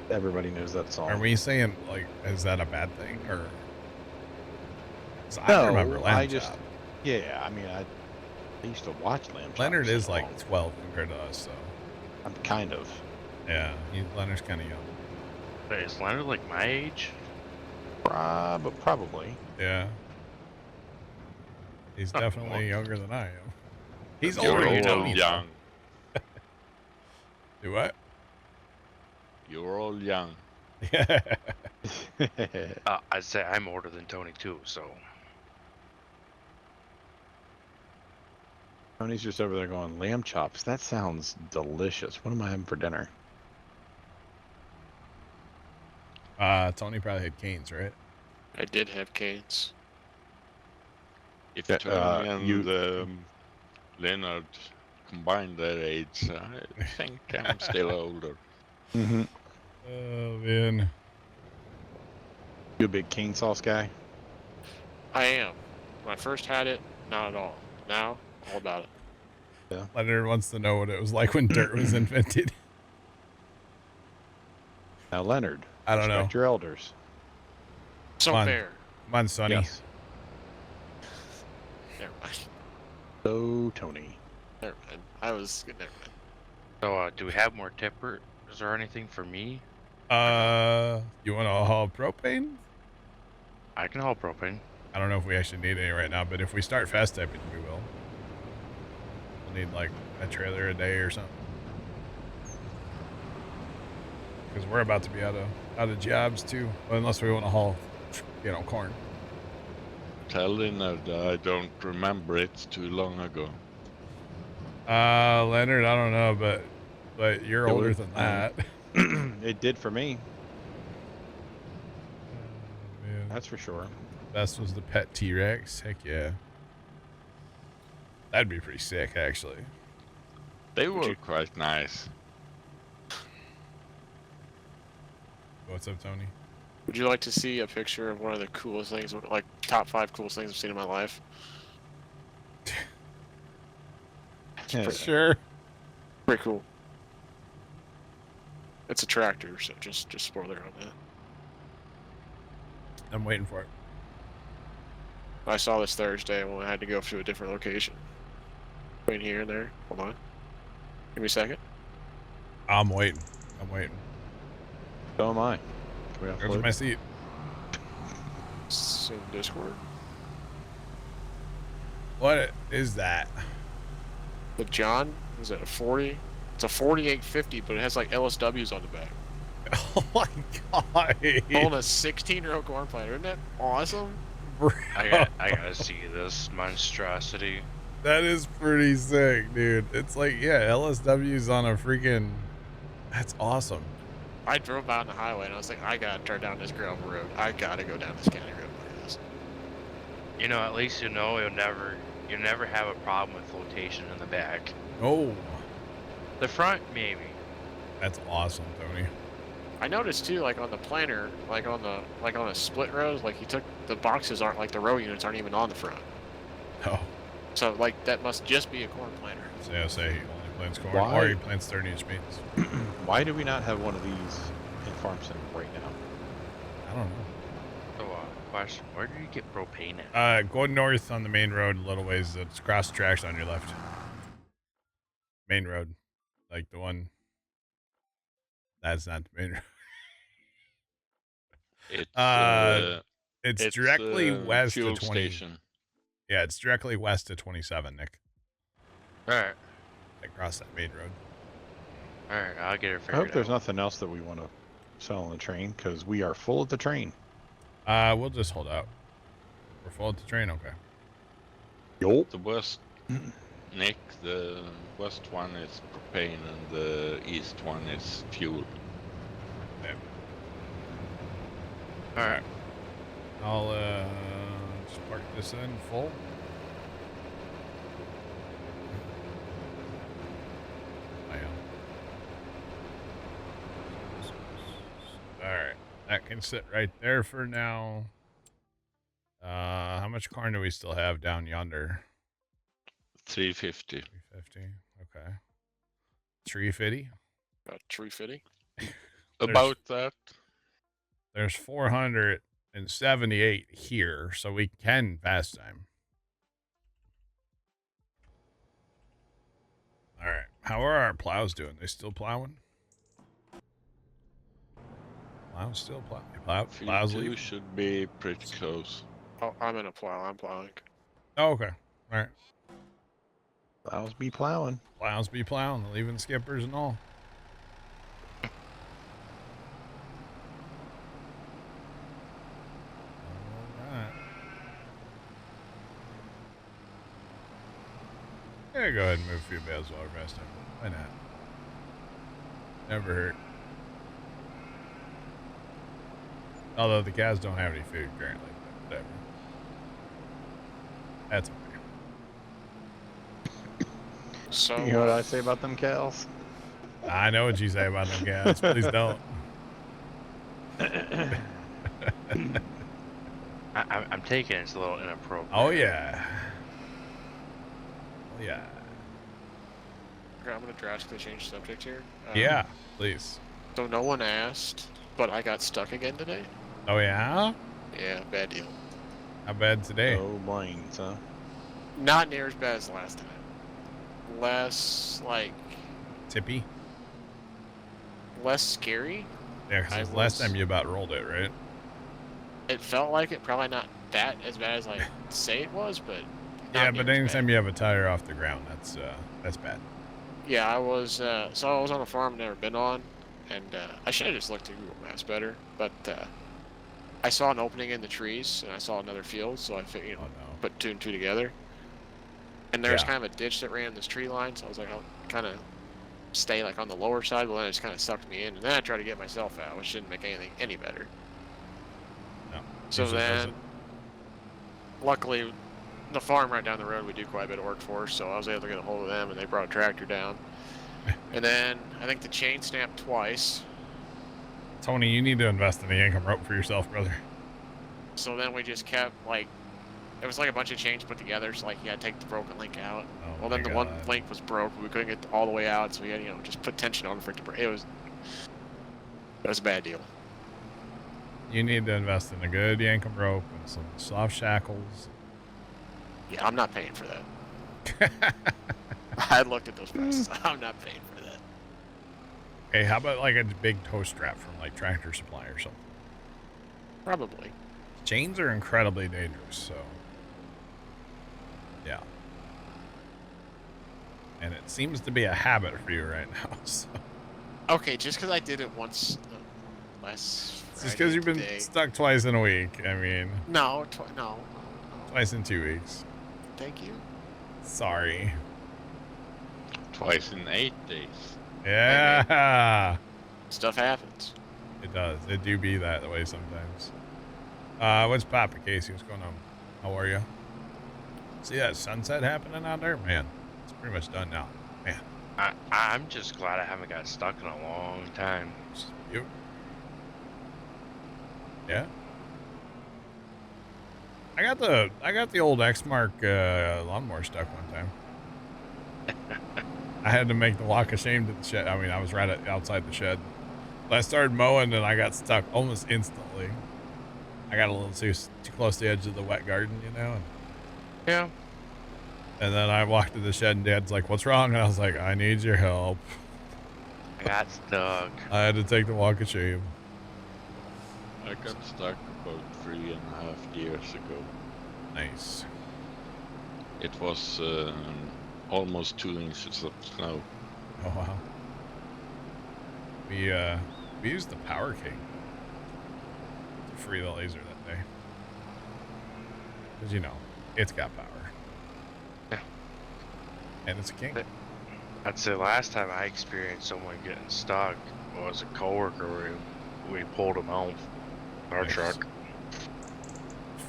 everybody knows that song? Are we saying, like, is that a bad thing, or? 'Cause I No, remember Lamb I just- Chop. Yeah, I mean, I used to watch Lamb Chop. Leonard for is so like long. 12 compared to us, so I'm kind of. yeah, Leonard's kind of young. Wait, is Leonard like my age? Probably. Yeah, he's definitely younger than I am. He's You're older than you know. Tony. though. young. Do what? You're all young. Yeah. I'd say I'm older than Tony too, so. Tony's just over there going, lamb chops. That sounds delicious. What am I having for dinner? Tony probably had canes, right? I did have canes. If Yeah, Tony and you- Leonard combine their age, I think I'm still older. Mm-hmm. Oh man. You a big cane sauce guy? I am. When I first had it, not at all. Now, all about it. Leonard wants to know what it was like when dirt was invented. Now, Leonard. I don't know. Respect your elders. So Come on. fair. Come on, Sonny. Yes. Never mind. So, Tony. Never mind. I was good. Never mind. So, do we have more tipper? Is there anything for me? You want to haul propane? I can haul propane. I don't know if we actually need any right now, but if we start fast typing, we will. We'll need like a trailer a day or something. Because we're about to be out of jobs too, unless we want to haul, corn. Tell Leonard I don't remember, it's too long ago. Leonard, I don't know, but you're It older would- than that. It did for me. Man. That's for sure. Best was the pet T-Rex. Heck yeah. That'd be pretty sick, actually. They were quite nice. What's up, Tony? Would you like to see a picture of one of the coolest things, like top 5 coolest things I've seen in my life? Yeah. Sure. Pretty cool. It's a tractor, so just spoiler on that. I'm waiting for it. I saw this Thursday when I had to go to a different location. Between here and there. Hold on. Give me a second. I'm waiting. So am I. Can we There's upload? my seat. It's in Discord. What is that? The John, is it a 40? It's a 4850, but it has like LSWs on the back. Oh my god. Pulling a 16-row corn planter. Isn't that awesome? Bro, I gotta see this monstrosity. that is pretty sick, dude. It's like, yeah, LSW's on a freaking... That's awesome. I drove out on the highway and I was like, I gotta turn down this gravel road. I gotta go down this county road. Look at this. You know, at least you know you'll never have a problem with flotation in the back. Oh, The front, maybe. that's awesome, Tony. I noticed too, like on the planter, like on the split rows, like the boxes aren't like the row units aren't even on the front. Oh, So like that must just be a corn planter. so yeah, say he only plants corn, Why? or he plants 30-inch beans. Why do we not have one of these in Farm Sim right now? I don't know. So, question: where do you get propane at? Go north on the main road a little ways. It's cross the tracks on your left. Main road, like the one. That's not the main road. It's directly west fuel of 20. station. Yeah, it's directly west of 27, Nick. All right, Across that main road. all right, I'll get it I figured hope there's out. nothing else that we want to sell on the train, because we are full of the train. We'll just hold out. We're full at the train, okay. Yup. The west, Nick, the west one is propane and the east one is fuel. Yeah. All right. I'll just park this in full. I am. Alright. That can sit right there for now. How much corn do we still have down yonder? 350. 350. Okay. 350. About tree fitting. About that. There's 478 here, so we can fast time. All right. How are our plows doing? They still plowing? Plows still plowing. Plows Field 2 leaving? should be pretty close. Oh, I'm in a plow. I'm plowing. Oh, okay. All right. Plows be plowing. Plows be plowing, leaving skippers and all. All right. Yeah, go ahead and move a few bales while we're fasting. Why not? Never hurt. Although the cows don't have any food currently, but whatever. That's okay. So You know what I say about them cows? I know what you say about them cows. Please don't. I'm taking it's a little inappropriate. Oh yeah. Oh yeah. Okay, I'm gonna drastically change the subject here. Yeah, please. So no one asked, but I got stuck again today. Oh yeah? Yeah, bad deal. How bad today? Oh, brains, huh? Not near as bad as last time. Less like Tippy? less scary. Yeah, 'cause I last was- time you about rolled it, right? It felt like it. Probably not that as bad as I say it was, but not Yeah, near but as anytime bad. you have a tire off the ground, that's bad. Yeah, I was. So I was on a farm I've never been on, and I should have just looked at Google Maps better. But I saw an opening in the trees, and I saw another field, so I figured, Oh no. put two and two together. And there's Yeah. kind of a ditch that ran this tree line, so I was like, I'll kind of stay like on the lower side, but then it just kind of sucked me in, and then I tried to get myself out, which didn't make anything any better. No. So Usually then, doesn't. luckily, the farm right down the road we do quite a bit of work for, so I was able to get a hold of them, and they brought a tractor down. And then I think the chain snapped twice. Tony, you need to invest in the income rope for yourself, brother. So then we just kept like, it was like a bunch of chains put together. So like you had to take the broken link out. Oh Well, my then the one God. link was broke. We couldn't get all the way out, so we had just put tension on for it to break. It was a bad deal. You need to invest in a good yankum rope and some soft shackles. Yeah, I'm not paying for that. I looked at those prices. I'm not paying for that. Hey, how about like a big toe strap from like Tractor Supply or something? Probably. Chains are incredibly dangerous, so yeah. And it seems to be a habit for you right now. So Okay, just because I did it once less. it's just because you've been today. stuck twice in a week. I mean, No, no. twice in 2 weeks. Thank you. Sorry. Twice in 8 days. Yeah. stuff happens. It does. It do be that way sometimes. What's poppin', Casey? What's going on? How are you? See that sunset happening out there? Man, it's pretty much done now. Man. I'm just glad I haven't got stuck in a long time. You? Yeah. I got the old X-Mark lawnmower stuck one time. I had to make the walk of shame to the shed. I mean, I was right outside the shed. But I started mowing and I got stuck almost instantly. I got a little too close to the edge of the wet garden, you know. Yeah. And then I walked to the shed and Dad's like, "What's wrong?" And I was like, "I need your help." I got stuck. I had to take the walk of shame. I got stuck about 3.5 years ago. Nice. It was almost 2 inches of snow. Oh wow. We used the Power King to free the laser that day. Cause you know, it's got power. Yeah. And it's a king. I'd say last time I experienced someone getting stuck was a coworker where we pulled him out our Nice. truck.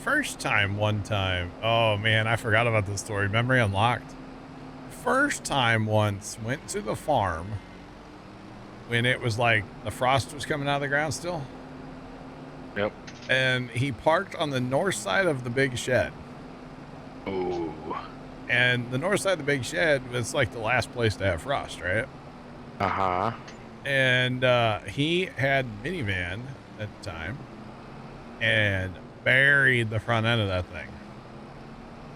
First time, one time. Oh man, I forgot about this story. Memory unlocked. First time once went to the farm when it was like the frost was coming out of the ground still. Yep. And he parked on the north side of the big shed. Ooh. And the north side of the big shed was like the last place to have frost, right? Uh-huh. And he had minivan at the time and buried the front end of that thing.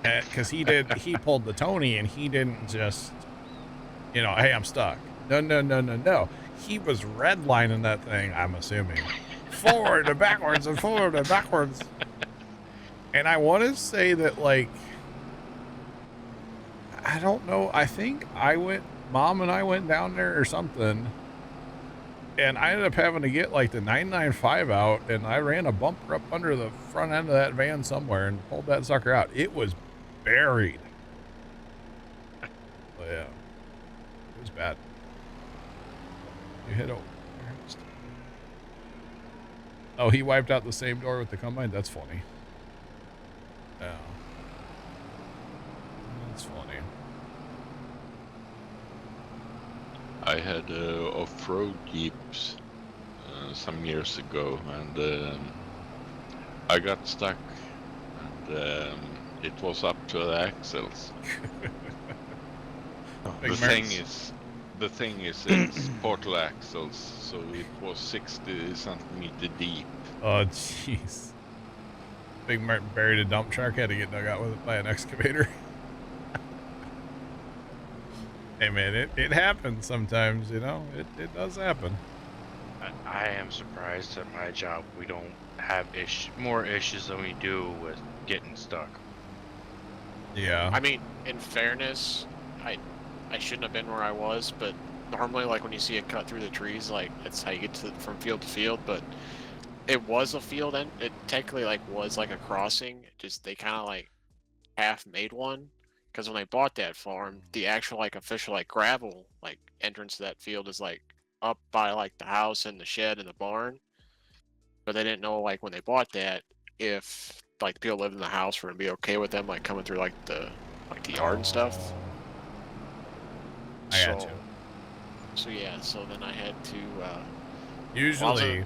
Because he pulled the Tony and he didn't just, you know, hey, I'm stuck. No. He was redlining that thing, I'm assuming. Forward and backwards and forward and backwards. And I want to say that, like, I don't know. I think Mom and I went down there or something. And I ended up having to get like the 995 out, and I ran a bumper up under the front end of that van somewhere and pulled that sucker out. It was buried. But yeah, it was bad. You hit over. Oh, he wiped out the same door with the combine? That's funny. Yeah. That's funny. I had off-road Jeeps some years ago, and I got stuck, and it was up to the axles. The thing is, it's portal axles, so it was 60 centimeter deep. Oh, jeez. Big Martin buried a dump truck, had to get dug out with it by an excavator. Hey man, it happens sometimes, you know. It does happen. I am surprised at my job we don't have more issues than we do with getting stuck. Yeah. I mean, in fairness, I shouldn't have been where I was, but normally, like when you see it cut through the trees, like that's how you get from field to field. But it was a field, and it technically like was like a crossing. Just they kind of like half made one, because when they bought that farm, the actual like official like gravel like entrance to that field is like up by like the house and the shed and the barn. But they didn't know like when they bought that if like the people living in the house were gonna be okay with them like coming through like the yard and stuff. I got you. So yeah, so then I had to Usually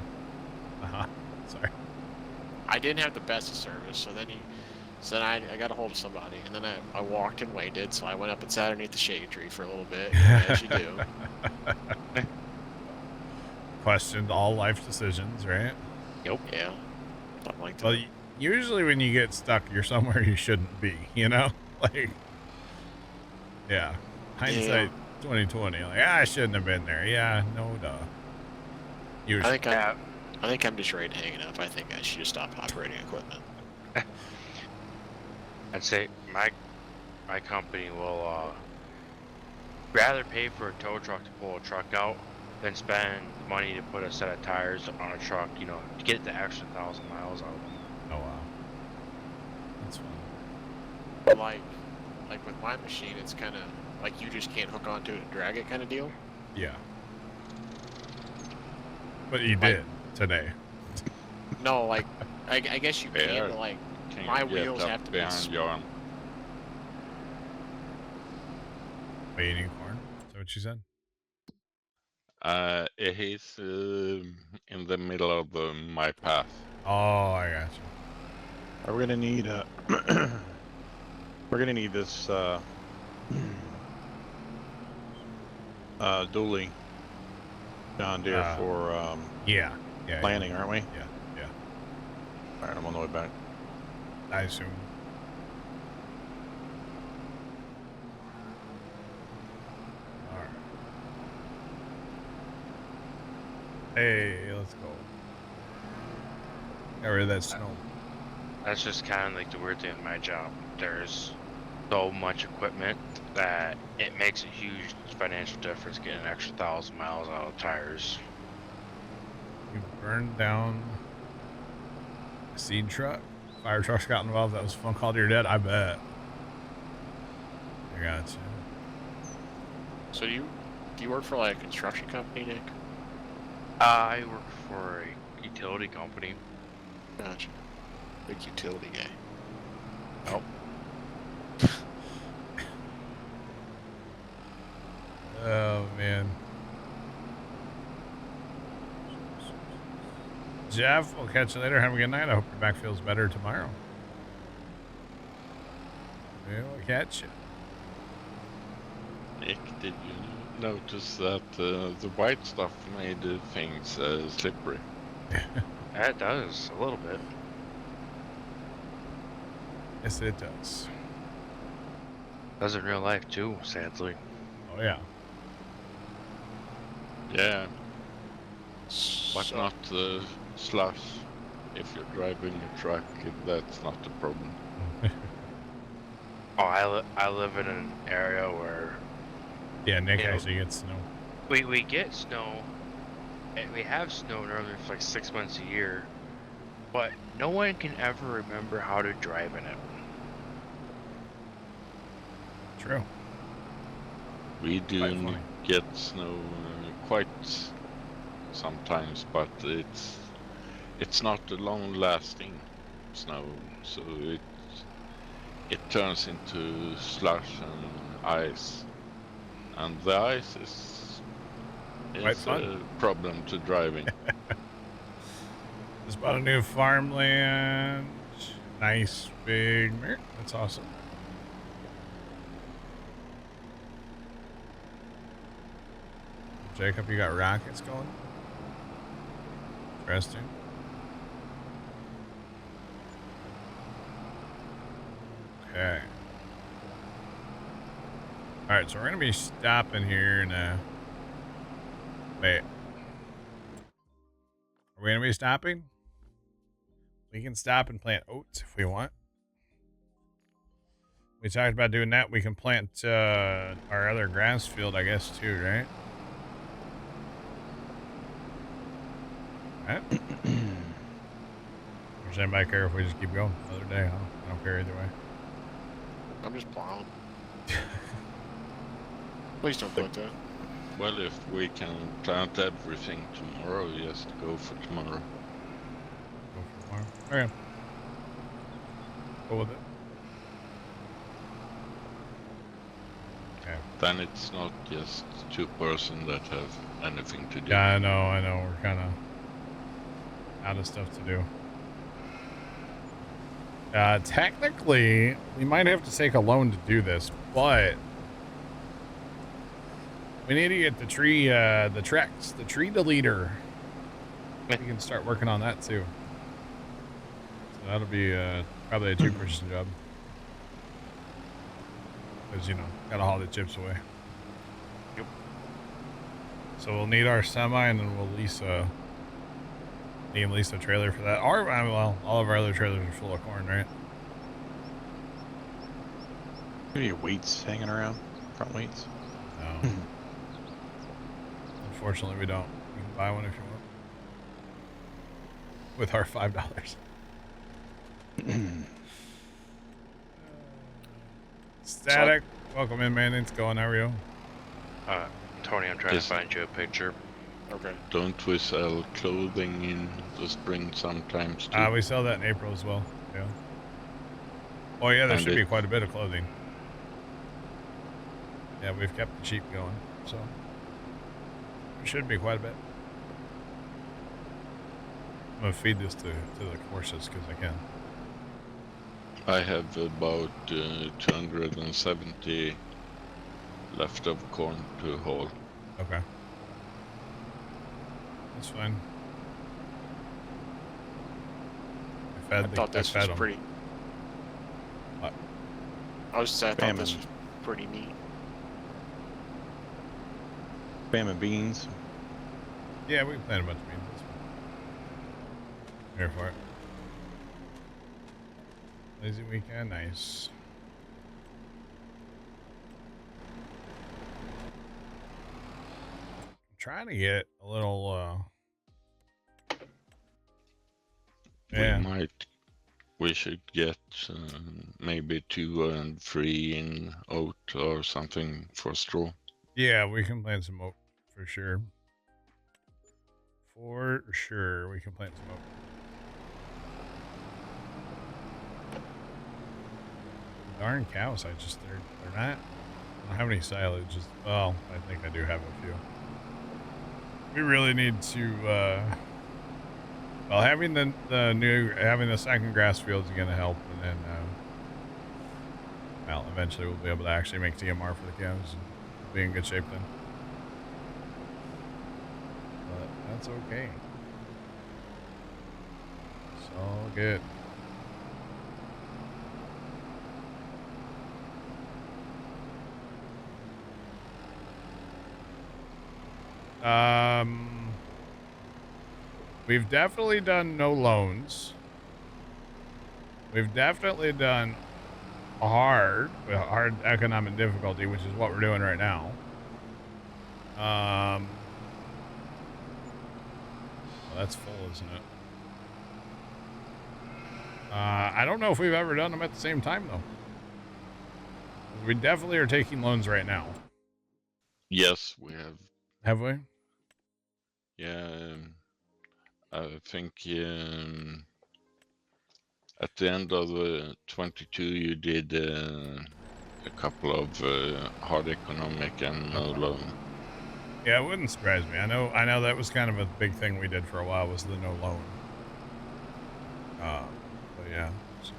sorry. I didn't have the best service, so then I got a hold of somebody, and then I walked and waited, so I went up and sat underneath the shade tree for a little bit, as you do. Questioned all life decisions, right? Yep. Yeah. Something like that. Well, usually when you get stuck, you're somewhere you shouldn't be, you know? Like, yeah. Hindsight 2020. Like, I shouldn't have been there. Yeah, no duh. Usually. I think I'm just ready to hang it up. I think I should just stop operating equipment. I'd say my company will rather pay for a tow truck to pull a truck out than spend money to put a set of tires on a truck, you know, to get the extra 1,000 miles out of them. Oh wow. That's fun. But like with my machine, it's kind of like you just can't hook onto it and drag it kind of deal. Yeah. But you did today. No, like, I guess you can, Yeah. but like, Can my you get wheels up have to be. behind Jan? Waiting corn. Is that what you said? He's in the middle of my path. Oh, I got you. We're gonna need we're gonna need this dually John Deere for yeah, planning, aren't we? Yeah. All right, I'm on the way back. I assume. All right. Hey, let's go. Get rid of that snow. That's just kind of like the weird thing in my job. There's so much equipment that it makes a huge financial difference getting an extra 1,000 miles out of tires. You burned down a seed truck. Fire trucks got involved. That was a phone call to your dad. I bet. I got you. So do you work for like a construction company, Nick? I work for a utility company. Gotcha. Big utility guy. Nope. Oh man. Jeff, we'll catch you later. Have a good night. I hope your back feels better tomorrow. We'll catch you. Nick, did you notice that the white stuff made things slippery? That does, a little bit. Yes, it does. Does in real life too, sadly. Oh yeah. Yeah, but So- not slush. If you're driving a truck, that's not the problem. Oh, I live in an area where Yeah, Nick You know, actually gets snow. we get snow, and we have snow normally for like 6 months a year, but no one can ever remember how to drive in it. True. We Quite do funny. get snow quite sometimes, but it's not a long-lasting snow, so it turns into slush and ice, and the ice is Quite a fun. problem to driving. Just bought a new farmland. Nice big mirror. That's awesome. Jacob, you got rockets going? Interesting. Okay. Alright, so we're going to be stopping here in wait. Are we going to be stopping? We can stop and plant oats if we want. We talked about doing that. We can plant our other grass field, I guess, too, right? Right? Does anybody care if we just keep going another day? Huh? I don't care either way. I'm just plowing. Please don't quit that. Well, if we can plant everything tomorrow, just go for tomorrow. Go for tomorrow. Okay. Go with it. Okay. Then it's not just two person that have anything to do. Yeah, I know. We're kind of out of stuff to do. Technically, we might have to take a loan to do this, but we need to get the tree, the tree deleter. We can start working on that too. So that'll be probably a two-person job. Because, you know, gotta haul the chips away. Yep. So we'll need our semi, and then we'll lease a trailer for that. Or, well, all of our other trailers are full of corn, right? Any weights hanging around? Front weights? No. Unfortunately, we don't. You can buy one if you want. With our $5. Static. Welcome in, man. It's going. How are you? Tony, I'm trying to find you a picture. Okay. Don't we sell clothing in the spring sometimes too? We sell that in April as well. Yeah. Oh yeah, there And should be quite a bit of clothing. Yeah, we've kept the sheep going, so there should be quite a bit. I'm gonna feed this to the horses because I can. I have about 270 left of corn to haul. Okay. That's fine. I thought this was pretty. What? I thought this was pretty neat. Spam and beans. Yeah, we can plant a bunch of beans. Here for it. Lazy weekend, nice. I'm trying to get a little. Yeah. We should get maybe 2 and 3 in oat or something for straw. Yeah, we can plant some oat for sure. For sure, we can plant some oat. Darn cows! They're not. I don't have any silage. Well, I think I do have a few. We really need to. Well, having the second grass field is going to help, and then well, eventually we'll be able to actually make TMR for the cows and be in good shape then. But that's okay. It's all good. We've definitely done no loans. We've definitely done hard economic difficulty, which is what we're doing right now. Well, that's full, isn't it? I don't know if we've ever done them at the same time, though. We definitely are taking loans right now. Yes, we have. Have we? Yeah, I think at the end of 22 you did a couple of hard economic and no loan. Yeah, it wouldn't surprise me. I know that was kind of a big thing we did for a while, was the no loan. But yeah. So.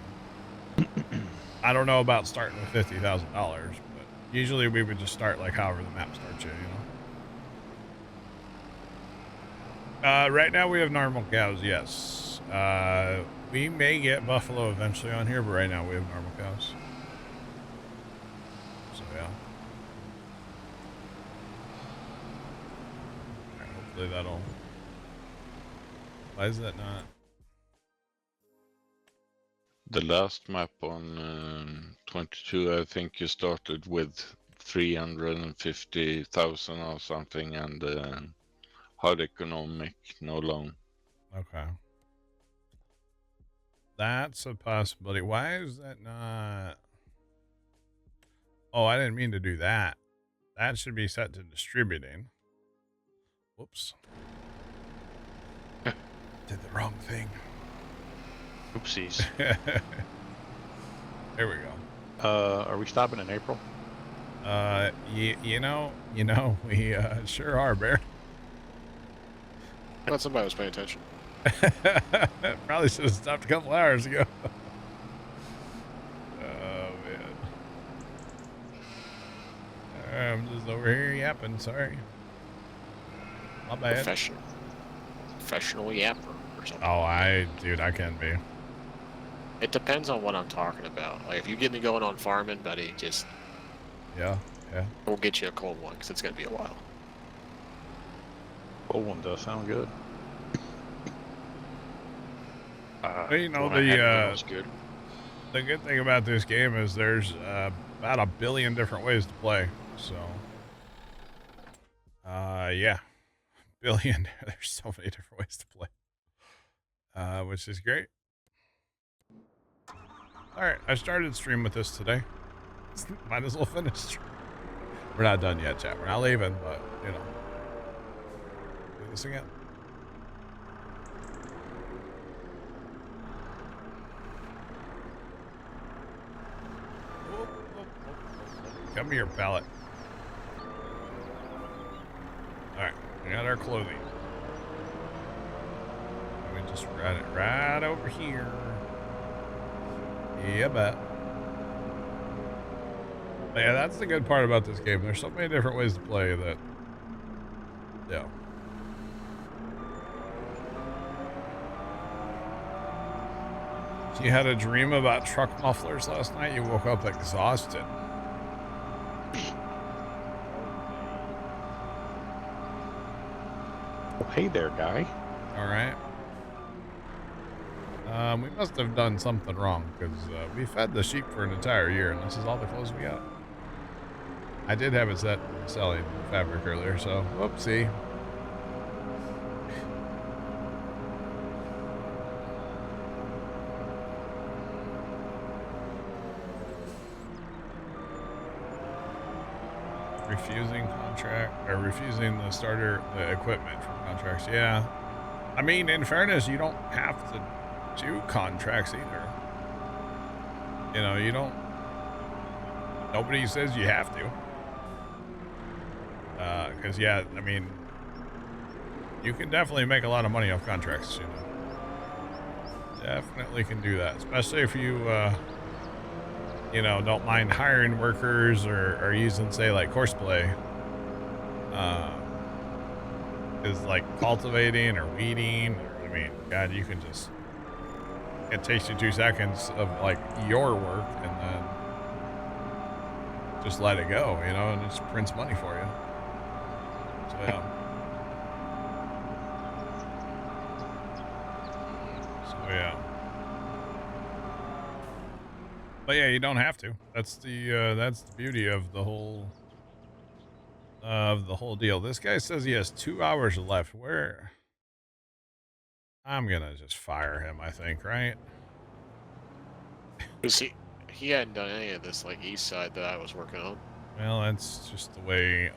I don't know about starting with $50,000, but usually we would just start like however the map starts you, right now we have normal cows, yes. We may get buffalo eventually on here, but right now we have normal cows. So yeah. Right, hopefully that'll... Why is that not? The last map on 22, I think you started with 350,000 or something, and hard economic, no loan. Okay. That's a possibility. Why is that not? Oh, I didn't mean to do that. That should be set to distributing. Whoops. Did the wrong thing. Oopsies. There we go. Are we stopping in April? You know, we sure are, Bear. I thought somebody was paying attention. Probably should have stopped a couple hours ago. Oh man. I'm just over here yapping. Sorry. My bad. Professional yapper or something. Oh, dude, I can be. It depends on what I'm talking about. Like if you get me going on farming, buddy, just yeah. We'll get you a cold one because it's gonna be a while. Cold one does sound good. Well, you know, good. The good thing about this game is there's about 1 billion different ways to play. So, yeah, billion. There's so many different ways to play, which is great. All right, I started stream with this today. Might as well finish. We're not done yet, chat. We're not leaving, but you know, this again? Come here, pallet. Alright, we got our clothing. We just run it right over here. Yeah, bet. But yeah, that's the good part about this game. There's so many different ways to play that. Yeah. You had a dream about truck mufflers last night? You woke up exhausted. Well, hey there, guy. All right. We must have done something wrong because we fed the sheep for an entire year, and this is all the clothes we got. I did have it set selling fabric earlier, so whoopsie. Refusing contract or refusing the equipment from contracts. Yeah. I mean, in fairness, you don't have to do contracts either. You know, you don't. Nobody says you have to. Because, yeah, I mean, you can definitely make a lot of money off contracts, you know. Definitely can do that, especially if you, you know, don't mind hiring workers or using, say, like Horseplay. Is like cultivating or weeding. I mean, God, you can just, it takes you 2 seconds of like your work and then just let it go, you know, and it just prints money for you. So, yeah. But yeah, you don't have to. That's the beauty of the whole deal. This guy says he has 2 hours left. Where? I'm gonna just fire him, I think, right? Cause he hadn't done any of this like east side that I was working on. Well, that's just the way.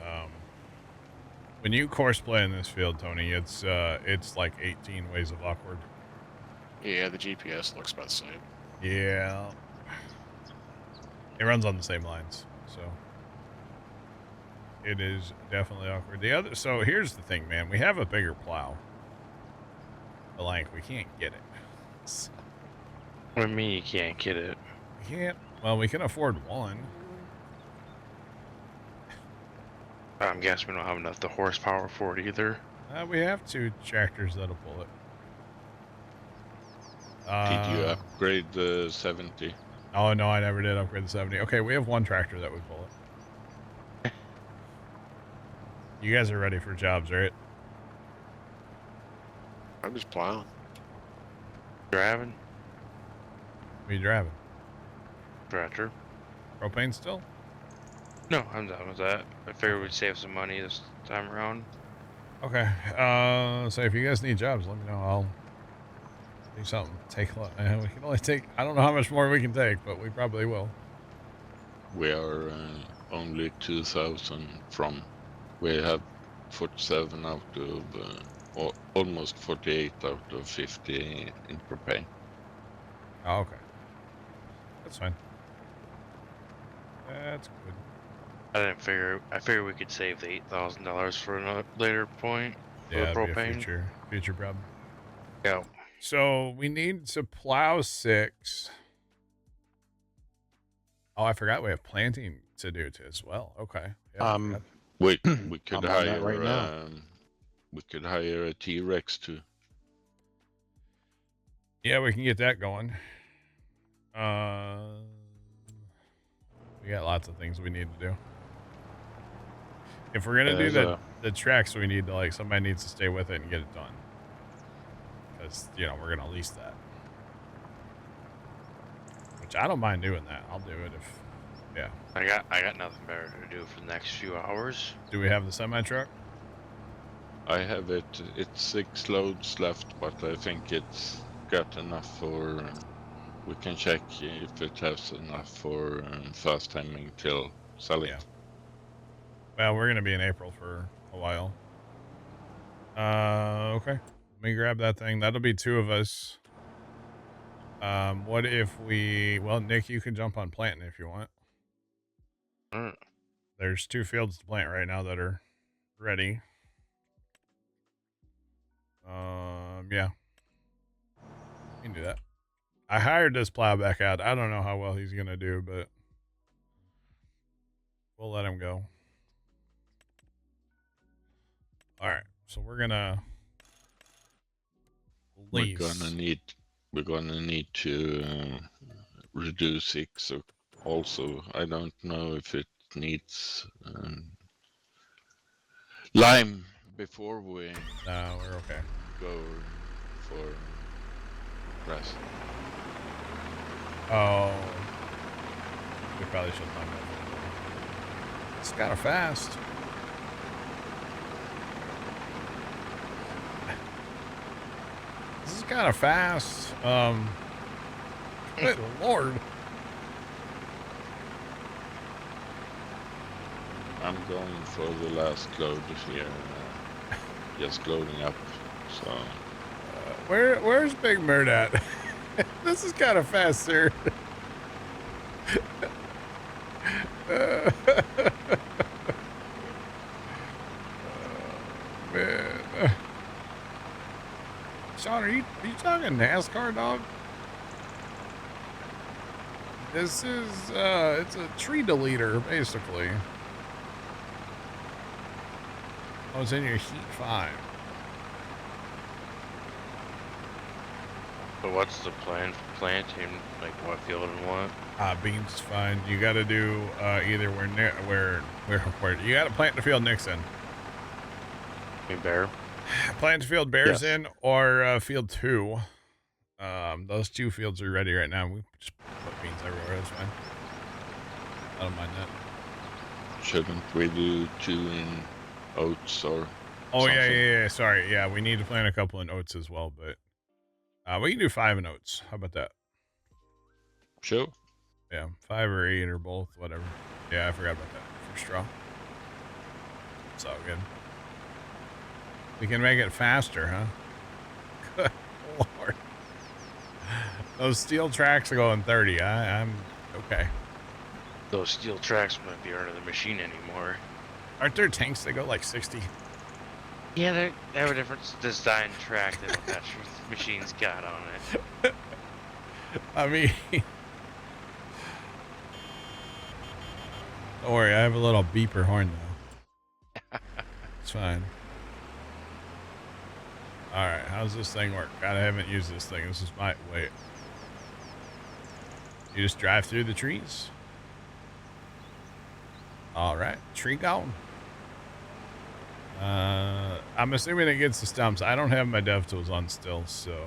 When you course play in this field, Tony, it's like 18 ways of awkward. Yeah, the GPS looks about the same. Yeah, it runs on the same lines, so it is definitely awkward. So here's the thing, man. We have a bigger plow, but like we can't get it. So, What do you mean you can't get it? we can't. Well, we can afford one. I'm guessing we don't have enough the horsepower for it either. We have 2 tractors that'll pull it. Did you upgrade the 70? Oh, no, I never did upgrade the 70. Okay, we have 1 tractor that would pull it. You guys are ready for jobs, right? I'm just plowing. Driving? What are you driving? Tractor. Propane still? No, I'm done with that. I figured we'd save some money this time around. Okay. So if you guys need jobs, let me know. I'll do something. Take a look. We can only take, I don't know how much more we can take, but we probably will. We are only 2,000 from. We have 47 out of, almost 48 out of 50 in propane. Oh, okay. That's fine. That's good. I figured we could save the $8,000 for another later point. For Yeah, the that'd be a propane. future problem. Yeah. So we need to plow 6. Oh, I forgot we have planting to do too as well. Okay. Yeah, we could I'm on hire that right now. we could hire a T-Rex too. yeah, we can get that going. We got lots of things we need to do. If we're gonna do the tracks, we need to like somebody needs to stay with it and get it done. Because you know we're gonna lease that. Which I don't mind doing that. I'll do it if, yeah. I got nothing better to do for the next few hours. Do we have the semi truck? I have it. It's 6 loads left, but I think it's got enough for. We can check if it has enough for fast timing till selling. Yeah. Well, we're gonna be in April for a while. Okay. Let me grab that thing. That'll be 2 of us. What if we... Well, Nick, you can jump on planting if you want. There's 2 fields to plant right now that are ready. Yeah. You can do that. I hired this plow back out. I don't know how well he's going to do, but we'll let him go. All right. So we're going to lease. We're gonna need to reduce it. So also, I don't know if it needs lime before we No, we're okay. go for grass. Oh. We probably should have done that. It's kind of fast. This is kind of fast. Good Lord. I'm going for the last load here. Just loading up. So. Where's Big Bird at? This is kind of fast, sir. Man. Sean, are you talking NASCAR, dog? This is it's a tree deleter, basically. Oh, it's in your heat 5. So what's the plan for planting? Like what field and what? Beans is fine. You got to do either where you got to plant the field Nick's in. Bear. Plant the field Bear's Yes. in, or field 2. Those 2 fields are ready right now. We just put beans everywhere. That's fine. I don't mind that. Shouldn't we do 2 in oats or? Oh something? yeah. Sorry, yeah. We need to plant a couple in oats as well, but we can do 5 in oats. How about that? Sure. Yeah, 5 or 8 or both, whatever. Yeah, I forgot about that for straw. It's all good. We can make it faster, huh? Good Lord. Those steel tracks are going 30. I'm okay. Those steel tracks might be under the machine anymore. Aren't there tanks that go like 60? Yeah, they have a different design track than what that machine's got on it. I mean, don't worry, I have a little beeper horn though. It's fine. All right, how's this thing work? God, I haven't used this thing. This is my wait. You just drive through the trees. All right, tree gone. I'm assuming it gets the stumps. I don't have my dev tools on still, so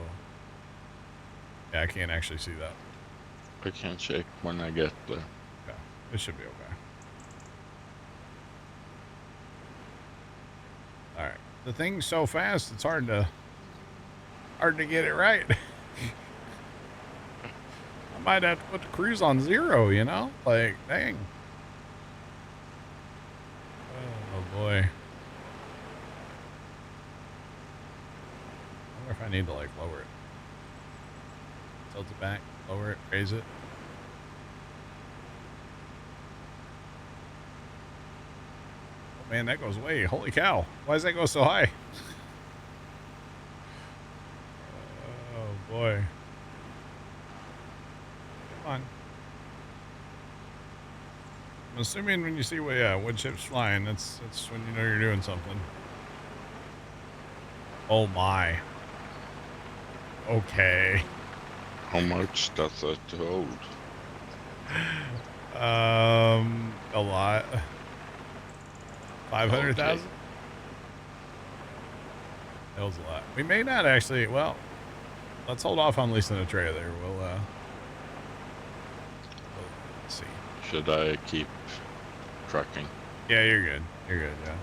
yeah, I can't actually see that. I can check when I get there. Okay, it should be okay. All right, the thing's so fast, it's hard to get it right. I might have to put the cruise on 0, you know? Like, dang. Oh boy. I wonder if I need to like lower it. Tilt it back, lower it, raise it. Oh man, that goes way. Holy cow. Why does that go so high? Oh boy. Come on. I'm assuming when you see wood chips flying, that's when you know you're doing something. Oh my. Okay. How much does that hold? A lot. 500,000? Okay. That was a lot. We may not actually, well, let's hold off on leasing a trailer. We'll let's see. Should I keep trucking? Yeah, you're good. You're good, yeah.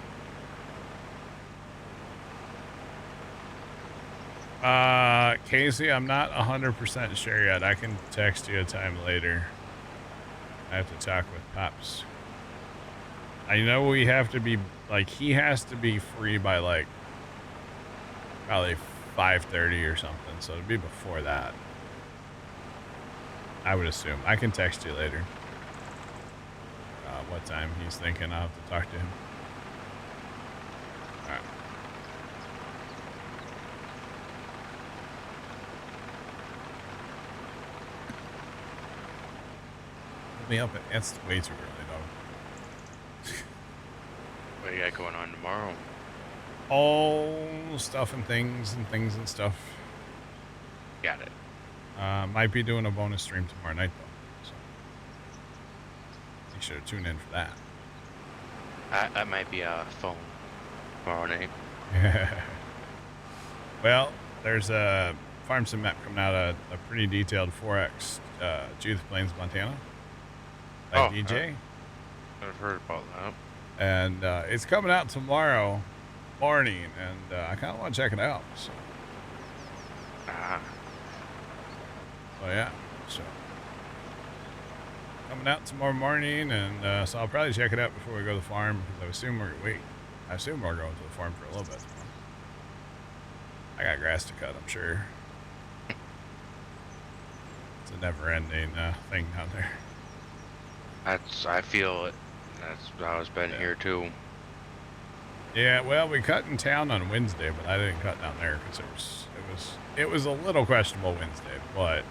Casey, I'm not 100% sure yet. I can text you a time later. I have to talk with Pops. I know we have to be, like, he has to be free by, like, Probably 5:30 or something, so it'd be before that. I would assume. I can text you later. What time he's thinking. I'll have to talk to him. All right. Put me up. It's way too early, though. What do you got going on tomorrow? All stuff and things and stuff. Got it. Might be doing a bonus stream tomorrow night, though. So make sure to tune in for that. That might be a phone tomorrow night. Well, there's a farm sim map coming out, a pretty detailed 4X Judith Plains, Montana. By DJ. I've heard about that. And it's coming out tomorrow morning, and I kind of want to check it out. So. Oh yeah, so coming out tomorrow morning, and so I'll probably check it out before we go to the farm, because I assume we're going to the farm for a little bit tomorrow. I got grass to cut, I'm sure. It's a never-ending thing down there. I feel it. That's how it's been here too. Yeah, well, we cut in town on Wednesday, but I didn't cut down there because it was a little questionable Wednesday, but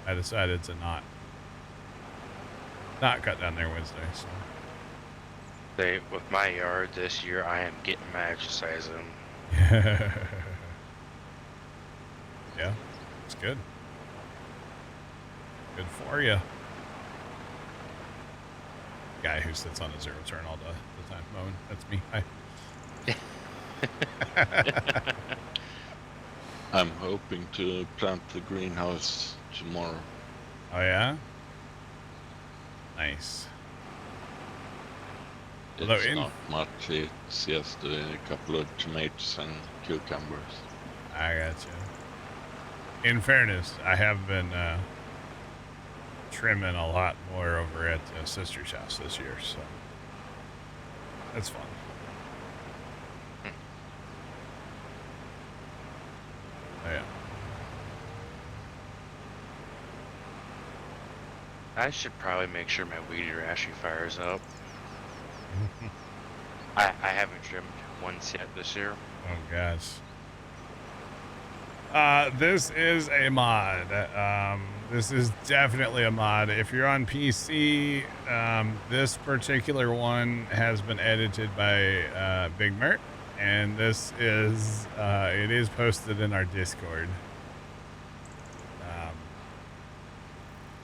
I decided to not cut down there Wednesday. So. With my yard this year, I am getting my exercise in. Yeah, it's good. Good for you. Guy who sits on a zero turn all the time mowing. That's me. Hi. I'm hoping to plant the greenhouse tomorrow. Oh yeah? Nice. It's not much. It's just a couple of tomatoes and cucumbers. I gotcha. In fairness, I have been trimming a lot more over at Sister's house this year, so that's fun. Oh, yeah. I should probably make sure my weed eater actually fires up. I haven't trimmed once yet this year. Oh gosh. This is a mod. This is definitely a mod. If you're on PC, this particular one has been edited by Big Mert, and this is it is posted in our Discord.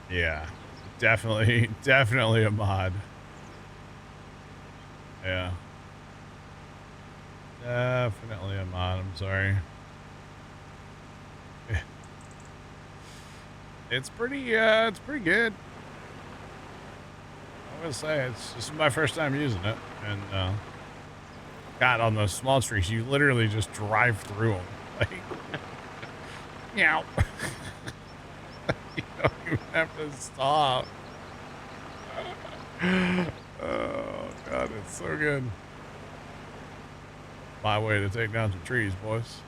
Yeah, definitely a mod. Yeah. Definitely a mod, I'm sorry. It's pretty good. I'm gonna say this is my first time using it, and God, on those small streets, you literally just drive through them, like, meow. You don't even have to stop. Oh God, it's so good. My way to take down some trees, boys.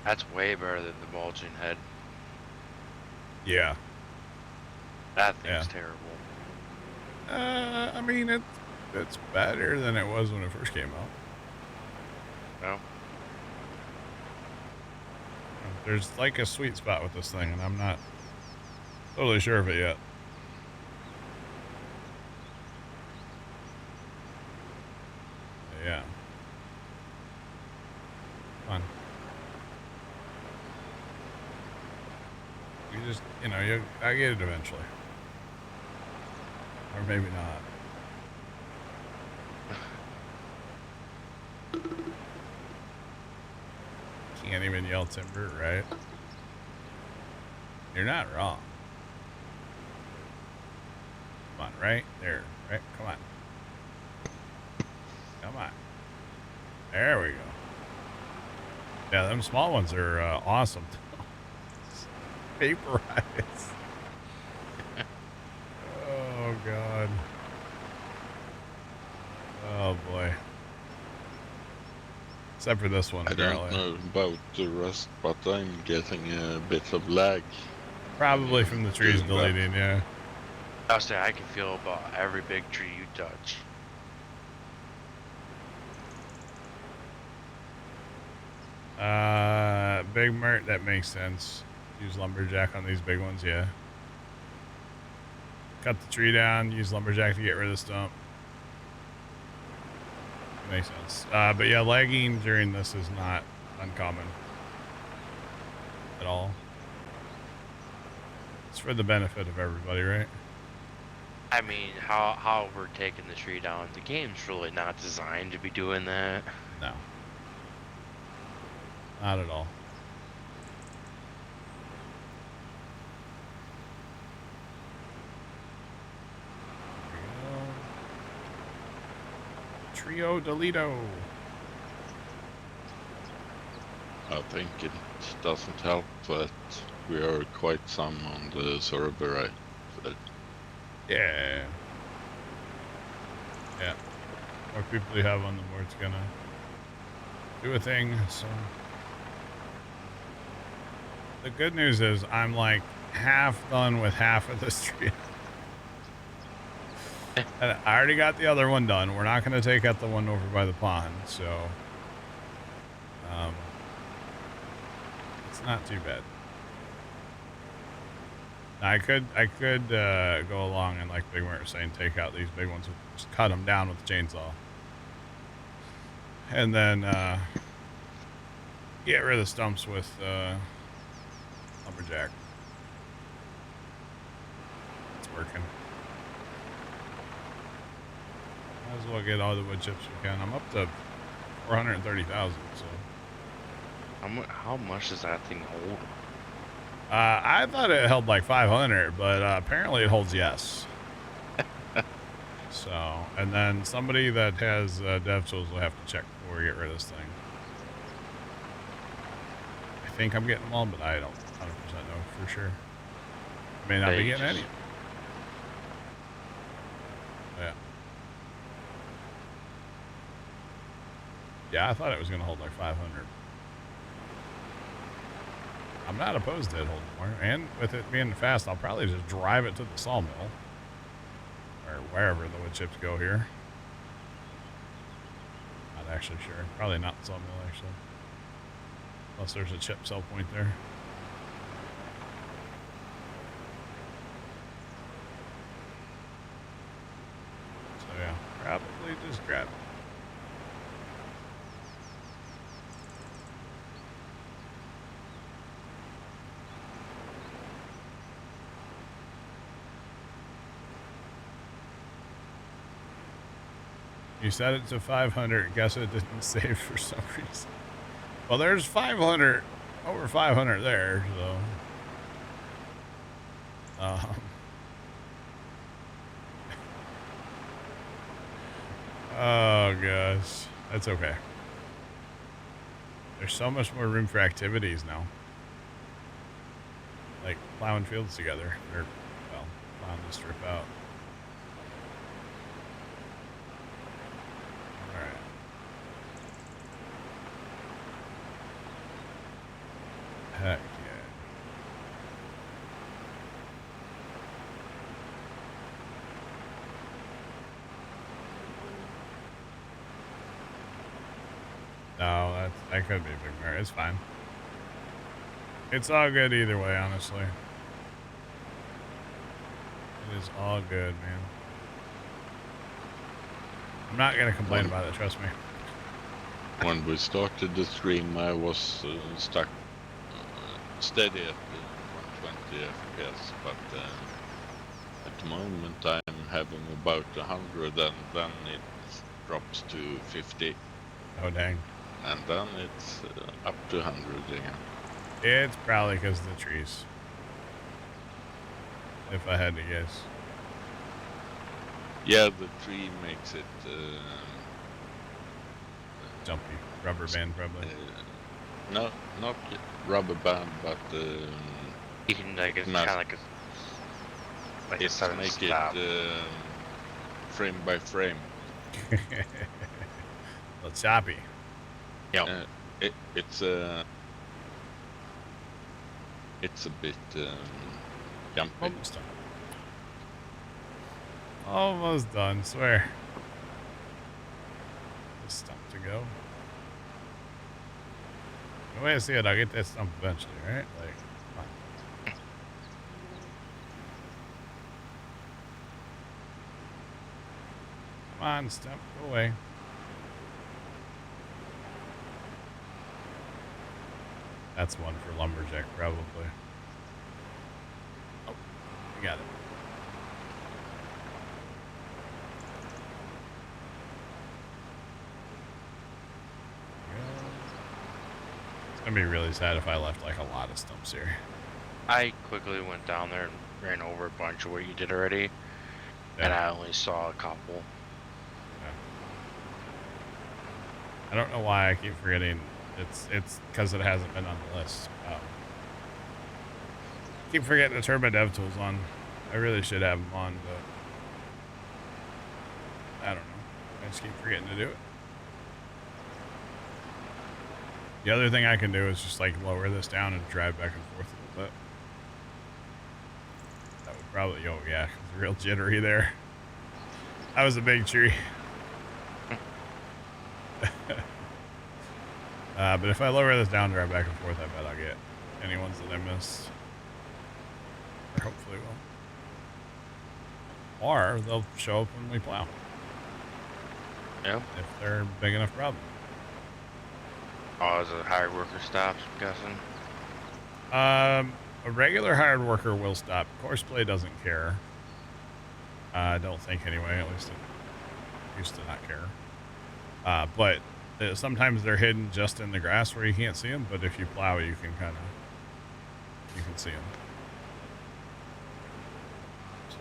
That's way better than the mulching head. Yeah. That thing's terrible. I mean, it's better than it was when it first came out. No. There's like a sweet spot with this thing, and I'm not totally sure of it yet. Yeah. Fun. You just, I get it eventually. Or maybe not. Can't even yell timber, right? You're not wrong. Come on, right there. Right? Come on. Come on. There we go. Yeah, them small ones are awesome. Vaporize. Oh, God. Oh, boy. Except for this one, I apparently. don't know about the rest, but I'm getting a bit of lag. Probably from the trees deleting, yeah. I'll say I can feel about every big tree you touch. Big Mert, that makes sense. Use lumberjack on these big ones, yeah. Cut the tree down, use lumberjack to get rid of the stump. Makes sense. But yeah, lagging during this is not uncommon at all. It's for the benefit of everybody, right? I mean, how we're taking the tree down, the game's really not designed to be doing that. No. Not at all. Trio Delito. I think it doesn't help that we are quite some on the server, right? But Yeah. Yeah. More people you have on the more it's gonna do a thing, so. The good news is I'm like half done with half of this tree. And I already got the other one done. We're not going to take out the one over by the pond, so it's not too bad. Now, I could go along and, like Big Mert was saying, take out these big ones, just cut them down with the chainsaw, and then get rid of the stumps with lumberjack. It's working. Might as well get all the wood chips we can. I'm up to 430,000. So. How much does that thing hold? I thought it held like 500, but apparently it holds yes. So, and then somebody that has dev tools will have to check before we get rid of this thing. I think I'm getting them all, but I don't 100% know for sure. I may not be getting any. Yeah. Yeah, I thought it was going to hold like 500. I'm not opposed to it holding more. And with it being fast, I'll probably just drive it to the sawmill. Or wherever the wood chips go here. Not actually sure. Probably not the sawmill, actually. Unless there's a chip sell point there. So yeah, probably just grab it. You set it to 500. Guess it didn't save for some reason. Well, there's 500, over 500 there, so. Oh, gosh. That's okay. There's so much more room for activities now. Like plowing fields together. Or, well, plowing the strip out. Heck yeah. No, that could be a big mirror. It's fine. It's all good either way, honestly. It is all good, man. I'm not going to complain about it, trust me. When we started the stream, I was stuck steady at 120 FPS, but at the moment I'm having about 100, and then it drops to 50. Oh, dang. And then it's up to 100 again. It's probably because of the trees. If I had to guess. Yeah, the tree makes it jumpy. Rubber band, probably. No, not rubber band, but you can like it's kind of like a sudden make stop. it frame by frame. Well, choppy. Yep. It's a bit jumpy. Almost done. Almost done, swear. This stump to go. The way I see it, I'll get that stump eventually, right? Like, come on. Come on, stump, go away. That's one for lumberjack, probably. Oh, we got it. It's gonna be really sad if I left like a lot of stumps here. I quickly went down there and ran over a bunch of what you did already, and I only saw a couple. I don't know why I keep forgetting. It's because it hasn't been on the list. Keep forgetting the Turbo Dev Tools on. I really should have them on, but I don't know. I just keep forgetting to do it. The other thing I can do is just like lower this down and drive back and forth a little bit. That would probably, oh yeah, it's real jittery there. That was a big tree. But if I lower this down, drive back and forth, I bet I'll get any ones that I missed. Or hopefully will. Or they'll show up when we plow. Yep. If they're a big enough problem. Oh, is it hired worker stops, I'm guessing? A regular hired worker will stop. Courseplay doesn't care. I don't think anyway, at least it used to not care. But sometimes they're hidden just in the grass where you can't see them, but if you plow, you can see them. So,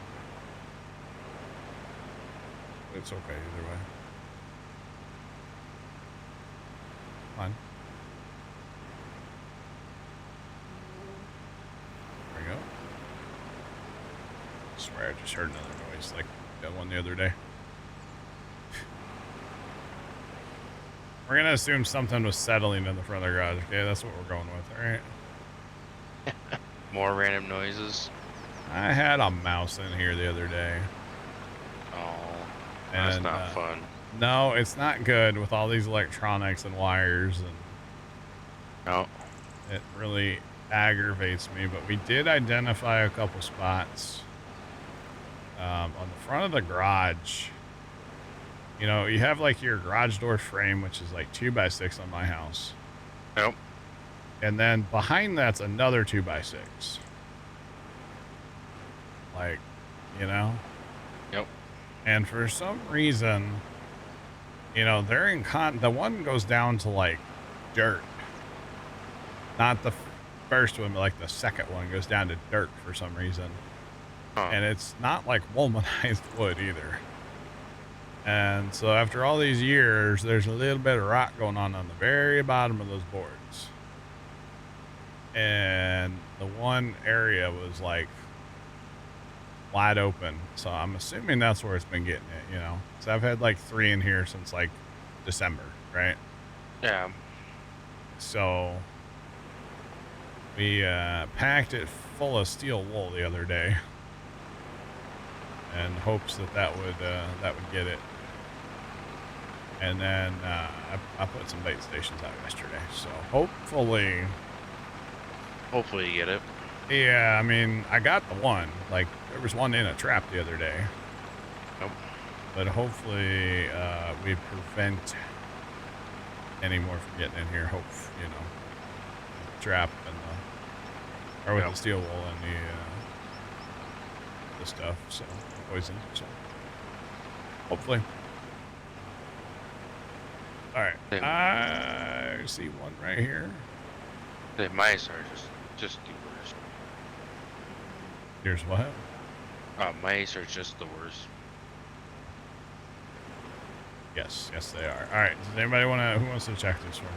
it's okay either way. Fine. There we go. I swear I just heard another noise like that one the other day. We're gonna assume something was settling in the front of the garage. Okay, that's what we're going with, alright? More random noises. I had a mouse in here the other day. Oh, that's And, not fun. No, it's not good with all these electronics and wires, and No. it really aggravates me. But we did identify a couple spots on the front of the garage. You know, you have like your garage door frame, which is like 2x6 on my house. Nope. And then behind that's another 2x6. Like, you know? Yep. And for some reason, you know, they're in the one goes down to like dirt. Not the first one, but like the second one goes down to dirt for some reason. Huh. And it's not like womanized wood either. And so after all these years, there's a little bit of rot going on the very bottom of those boards. And the one area was like wide open. So I'm assuming that's where it's been getting it, you know? So I've had like 3 in here since like December, right? Yeah. So we packed it full of steel wool the other day, in hopes that would get it. And then I put some bait stations out yesterday, so hopefully you get it. Yeah, I mean, I got the one. Like, there was one in a trap the other day. Nope. But hopefully we prevent any more from getting in here. Hope, you know, the trap and or with the steel wool and the stuff, so poison. So hopefully. All right, I see one right here. The mice are just the worst. Here's what? Mice are just the worst. Yes, they are. All right, does anybody who wants to check this one?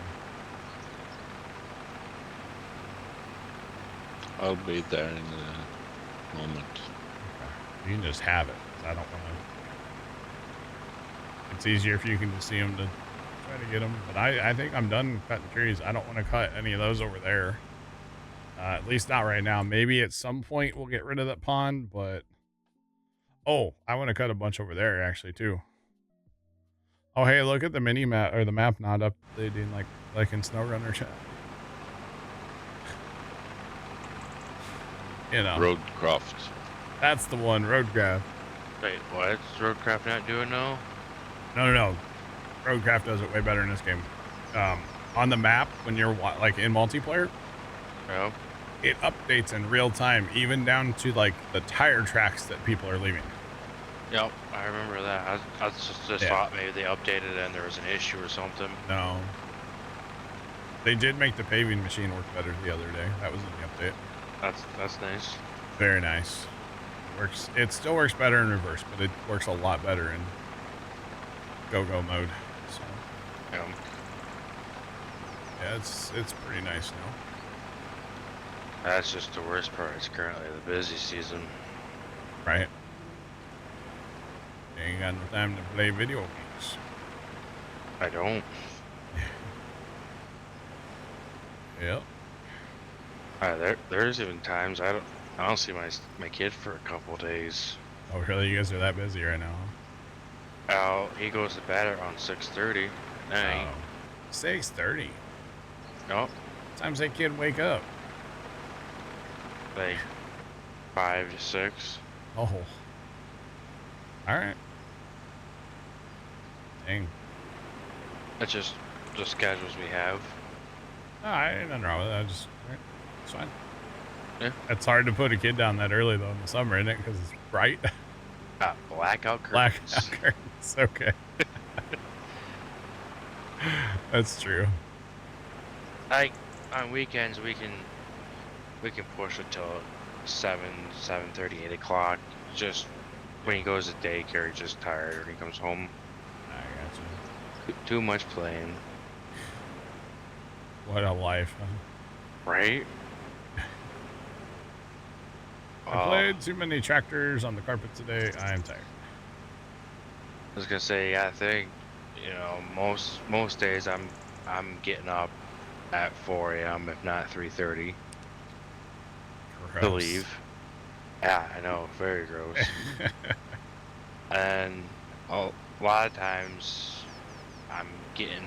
I'll be there in a moment. Okay. You can just have it. I don't want to. It's easier if you can just see them to try to get them, but I think I'm done cutting trees. I don't want to cut any of those over there. At least not right now. Maybe at some point we'll get rid of that pond, but oh, I want to cut a bunch over there actually too. Oh, hey, look at the mini map or the map not updating like in SnowRunner chat. You know, Roadcraft. that's the one. Roadcraft. Wait, what's Roadcraft not doing now? No. Roadcraft does it way better in this game. On the map when you're like in multiplayer, No. it updates in real time, even down to like the tire tracks that people are leaving. Yep, I remember that. I just thought maybe they updated it and there was an issue or something. No. They did make the paving machine work better the other day. That was in the update. That's nice. Very nice. It still works better in reverse, but it works a lot better in go-go mode. So Yeah. yeah, it's pretty nice now. That's just the worst part. It's currently the busy season. Right? You ain't got no time to play video games. I don't. Yep. There's even times I don't see my kid for a couple days. Oh, really? You guys are that busy right now? Huh? He goes to bed around 6:30 at night. 6:30. Nope, Times that kid wake up. like 5 to 6. Oh. All right. Dang. That's just the schedules we have. No, I ain't nothing wrong with that. It's fine. Yeah. It's hard to put a kid down that early though in the summer, isn't it? Because it's bright. Blackout curtains. Blackout curtains. Okay. That's true. Like on weekends we can push it till 7:30, 8 o'clock. Just when he goes to daycare, he's just tired when he comes home. I got you. Too much playing. What a life, huh? Right? I played too many tractors on the carpet today. I am tired. I was gonna say, I think, most days I'm getting up at 4 a.m. if not 3:30 to leave. Yeah, I know, very gross. And a lot of times I'm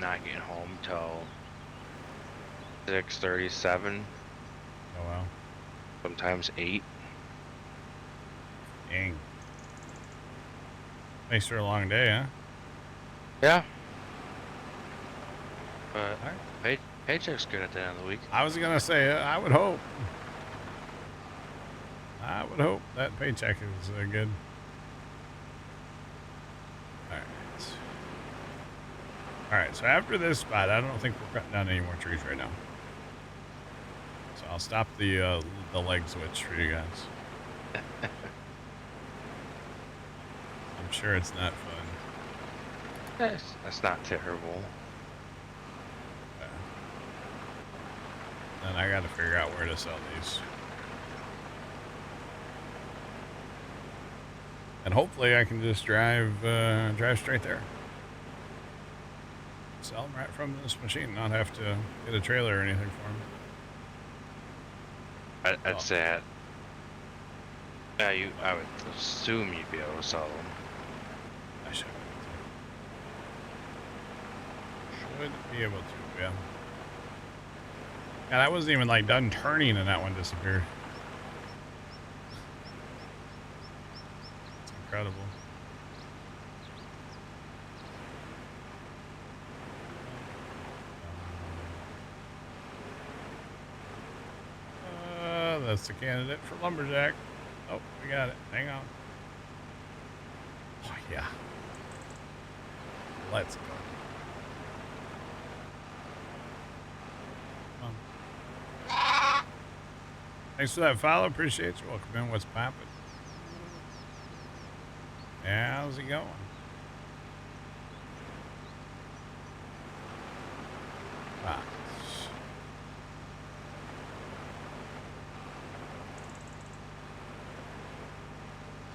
not getting home till 6:30, 7. Oh wow. Sometimes 8. Dang. Makes for a long day, huh? Yeah. But paycheck's good at the end of the week. I was gonna say, I would hope. I would hope that paycheck is good. All right. So after this spot, I don't think we're cutting down any more trees right now. So I'll stop the leg switch for you guys. I'm sure it's not fun. That's not terrible. Then I got to figure out where to sell these. And hopefully I can just drive straight there. Sell them right from this machine, not have to get a trailer or anything for them. I'd say that. Yeah, I would assume you'd be able to sell them. I should be able to, yeah. Yeah, that wasn't even like done turning and that one disappeared. It's incredible. That's the candidate for lumberjack. Oh, we got it. Hang on. Oh, yeah. Let's go. Come on. Thanks for that follow. Appreciate you. Welcome in. What's poppin'? Yeah, how's it going? Ah.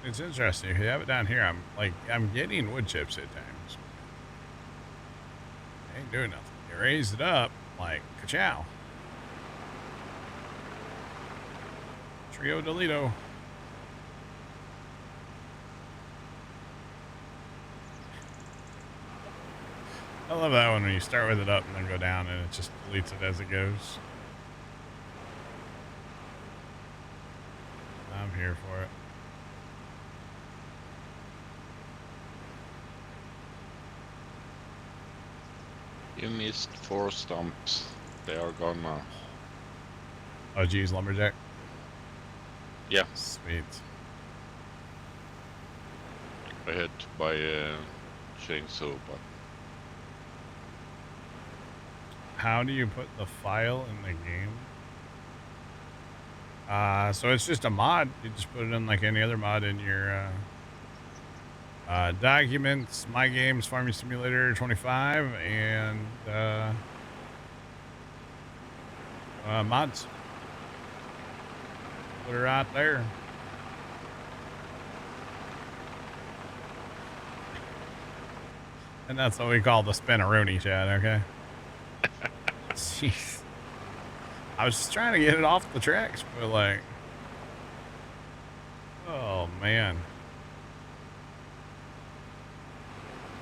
It's interesting. If you have it down here, I'm getting wood chips at times. Ain't doing nothing. You raise it up like ka-chow. Trio Delito. I love that one when you start with it up and then go down and it just deletes it as it goes. I'm here for it. You missed 4 stumps. They are gone now. Oh, geez, lumberjack. Yeah. Sweet. I had to buy a chainsaw, but How do you put the file in the game? So it's just a mod. You just put it in like any other mod in your documents, My Games, Farming Simulator 25, and mods. Put it right there. And that's what we call the spinneroonie, Chad, okay? Jeez. I was just trying to get it off the tracks, but like... Oh, man.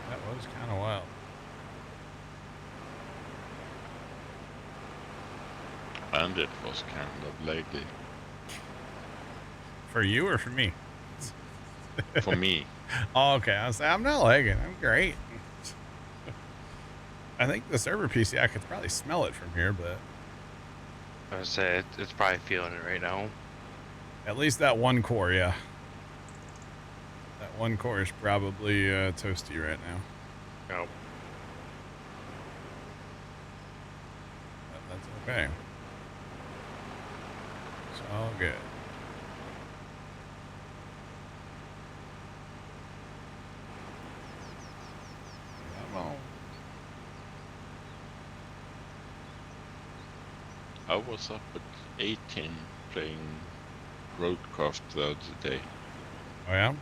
That was kind of wild. and it was kind of laggy. For you or for me? For me. Oh, okay. I was saying, I'm not lagging. I'm great. I think the server PC, I could probably smell it from here, but... I would say it's probably feeling it right now. At least that one core, yeah. That one core is probably toasty right now. Yep. But that's okay. It's all good. Come on. I was up at 18 playing Roadcraft the other day. Oh, yeah?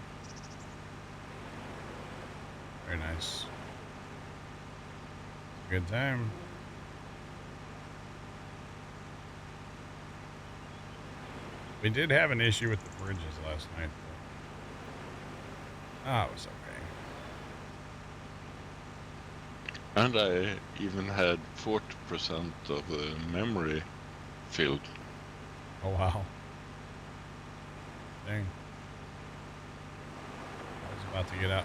Very nice. Good time. We did have an issue with the bridges last night, though. Ah, it was okay. And I even had 40% of the memory filled. Oh, wow. Dang. I was about to get out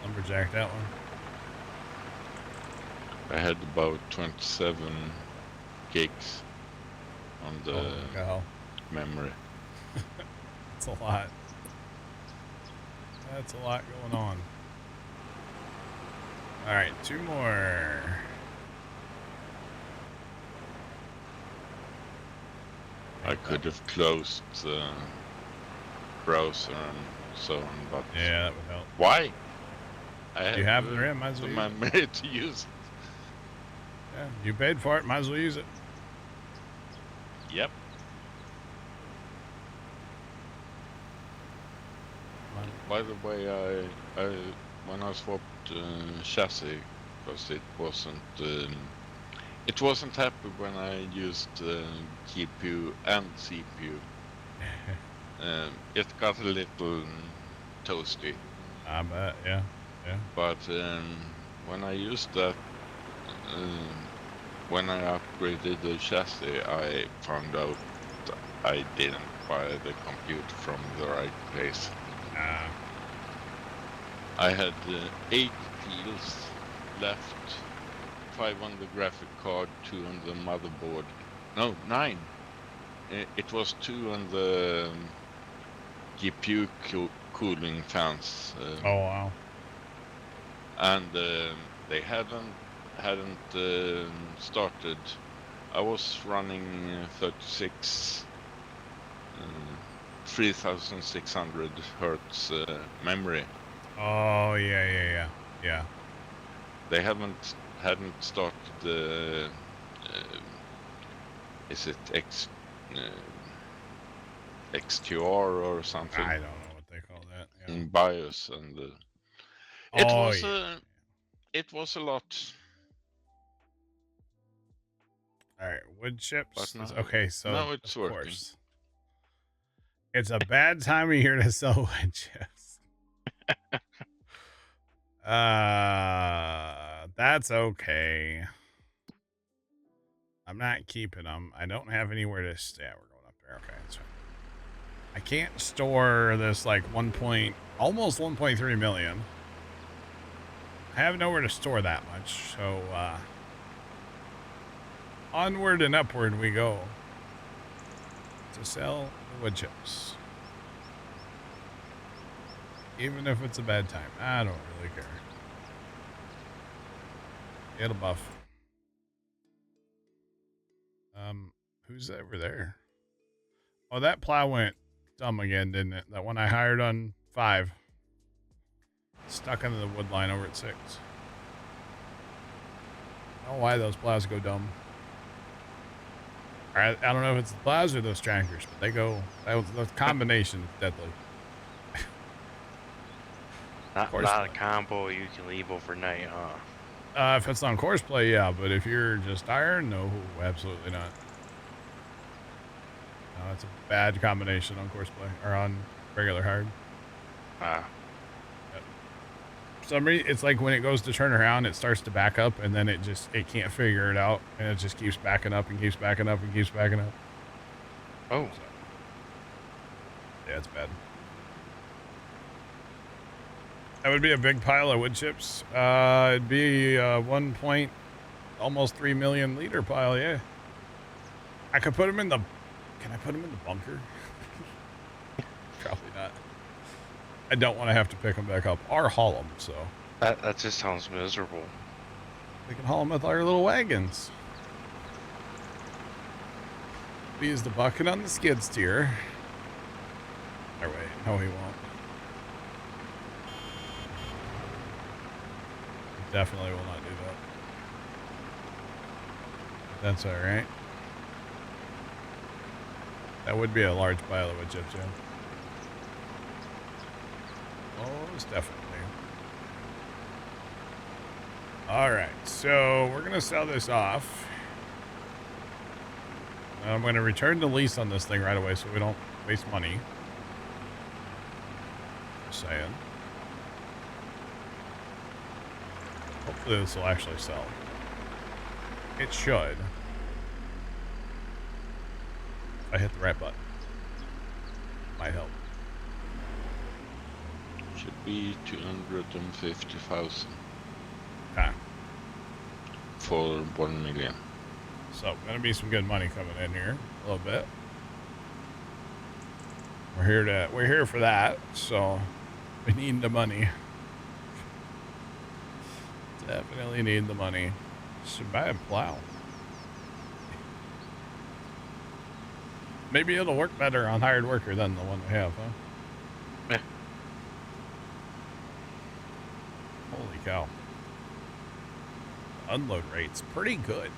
and lumberjack that one. I had about 27 gigs on the memory. That's a lot. That's a lot going on. All right, 2 more. I could have closed the browser and so on, but yeah, that would help. why? You have the RAM, might as the well use it. memory to use it. Yeah, you paid for it, might as well use it. Yep. By the way, I when I swapped chassis, because it wasn't happy when I used GPU and CPU. It got a little toasty. I bet, yeah, yeah. But when I used that, when I upgraded the chassis, I found out I didn't buy the computer from the right place. I had 8 fields left, 5 on the graphic card, 2 on the motherboard. No, 9. It was 2 on the GPU cooling fans. Oh, wow. And they hadn't started. I was running 36 3600 hertz memory. Oh, yeah. They hadn't started the is it XTR or something? I don't know what they call that. Yeah. In BIOS, and it was a lot All right, wood chips. But Okay, so now it's of working. course, it's a bad time of year to sell wood chips. That's okay. I'm not keeping them. I don't have anywhere to stay. We're going up there. Okay, that's fine. I can't store this like almost 1.3 million. I have nowhere to store that much, so onward and upward we go to sell the wood chips. Even if it's a bad time, I don't really care. It'll buff. Who's over there? Oh, that plow went dumb again, didn't it? That one I hired on 5. Stuck under the wood line over at 6. I don't know why those plows go dumb. I don't know if it's the plows or those tractors, but they go. The combination is deadly. Not a combo you can leave overnight, huh? If it's on course play, yeah, but if you're just iron, no, absolutely not. No, it's a bad combination on course play or on regular hard. Ah. Yep. For some reason, it's like when it goes to turn around, it starts to back up, and then it can't figure it out, and it just keeps backing up and keeps backing up and keeps backing up. Oh. So, yeah, it's bad. That would be a big pile of wood chips. It'd be almost 3 million liter pile. Yeah, I could put them in the. Can I put them in the bunker? Probably not. I don't want to have to pick them back up or haul them. So That just sounds miserable. we can haul them with our little wagons. We use the bucket on the skid steer. Or wait, no, he won't. Definitely will not do that. That's all right. That would be a large pile of wood chips, yeah. Most definitely. All right, so we're gonna sell this off. I'm gonna return the lease on this thing right away, so we don't waste money. Just saying. Hopefully this will actually sell. It should. If I hit the right button. Might help. Should be 250,000 Okay. for 1 million. So, gonna be some good money coming in here. A little bit. We're here for that, so we need the money. Definitely need the money. Should buy a plow. Maybe it'll work better on hired worker than the one we have, huh? Yeah. Holy cow. The unload rate's pretty good.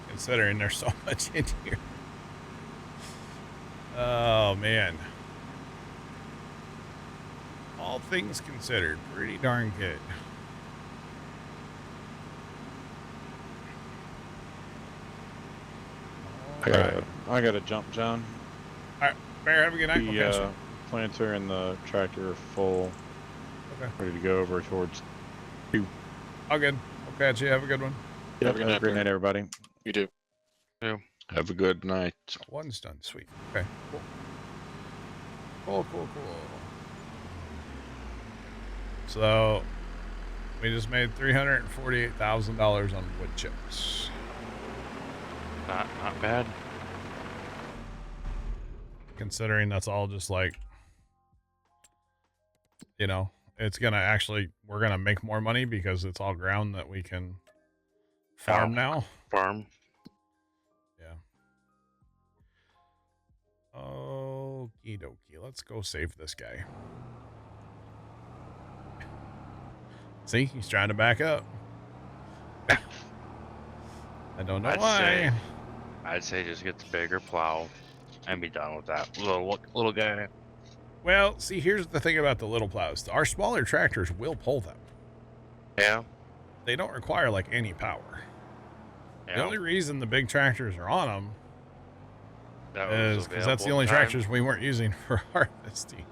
Considering there's so much in here. Oh, man. All things considered, pretty darn good. I gotta jump, John. All right, Bear, have a good night. The We'll catch you. planter and the tractor are full. Okay. Ready to go over towards 2. All good. We'll catch you. Have a good one. Have a great night, everybody. You do. Have a good night. One's done. Sweet. Okay. Cool. So, we just made $348,000 on wood chips. Not bad. Considering that's all just like, you know, it's gonna actually, we're gonna make more money because it's all ground that we can farm now. Farm. Yeah. Okie dokie. Let's go save this guy. See, he's trying to back up. I don't know why. I'd say just get the bigger plow and be done with that little guy. Well, see, here's the thing about the little plows. Our smaller tractors will pull them. Yeah. They don't require like any power. The only reason the big tractors are on them That is because that's the only tractors we weren't using for harvesting.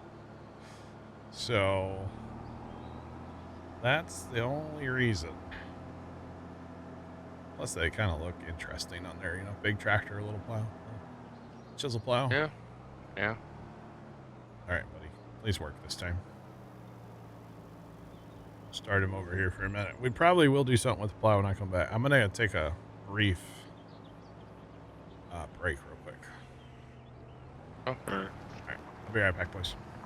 So that's the only reason. Plus, they kind of look interesting on there, you know, big tractor, a little plow, chisel plow. Yeah, yeah. All right, buddy, please work this time. Start him over here for a minute. We probably will do something with the plow when I come back. I'm gonna take a brief break real quick. Oh. All right. I'll be right back, boys.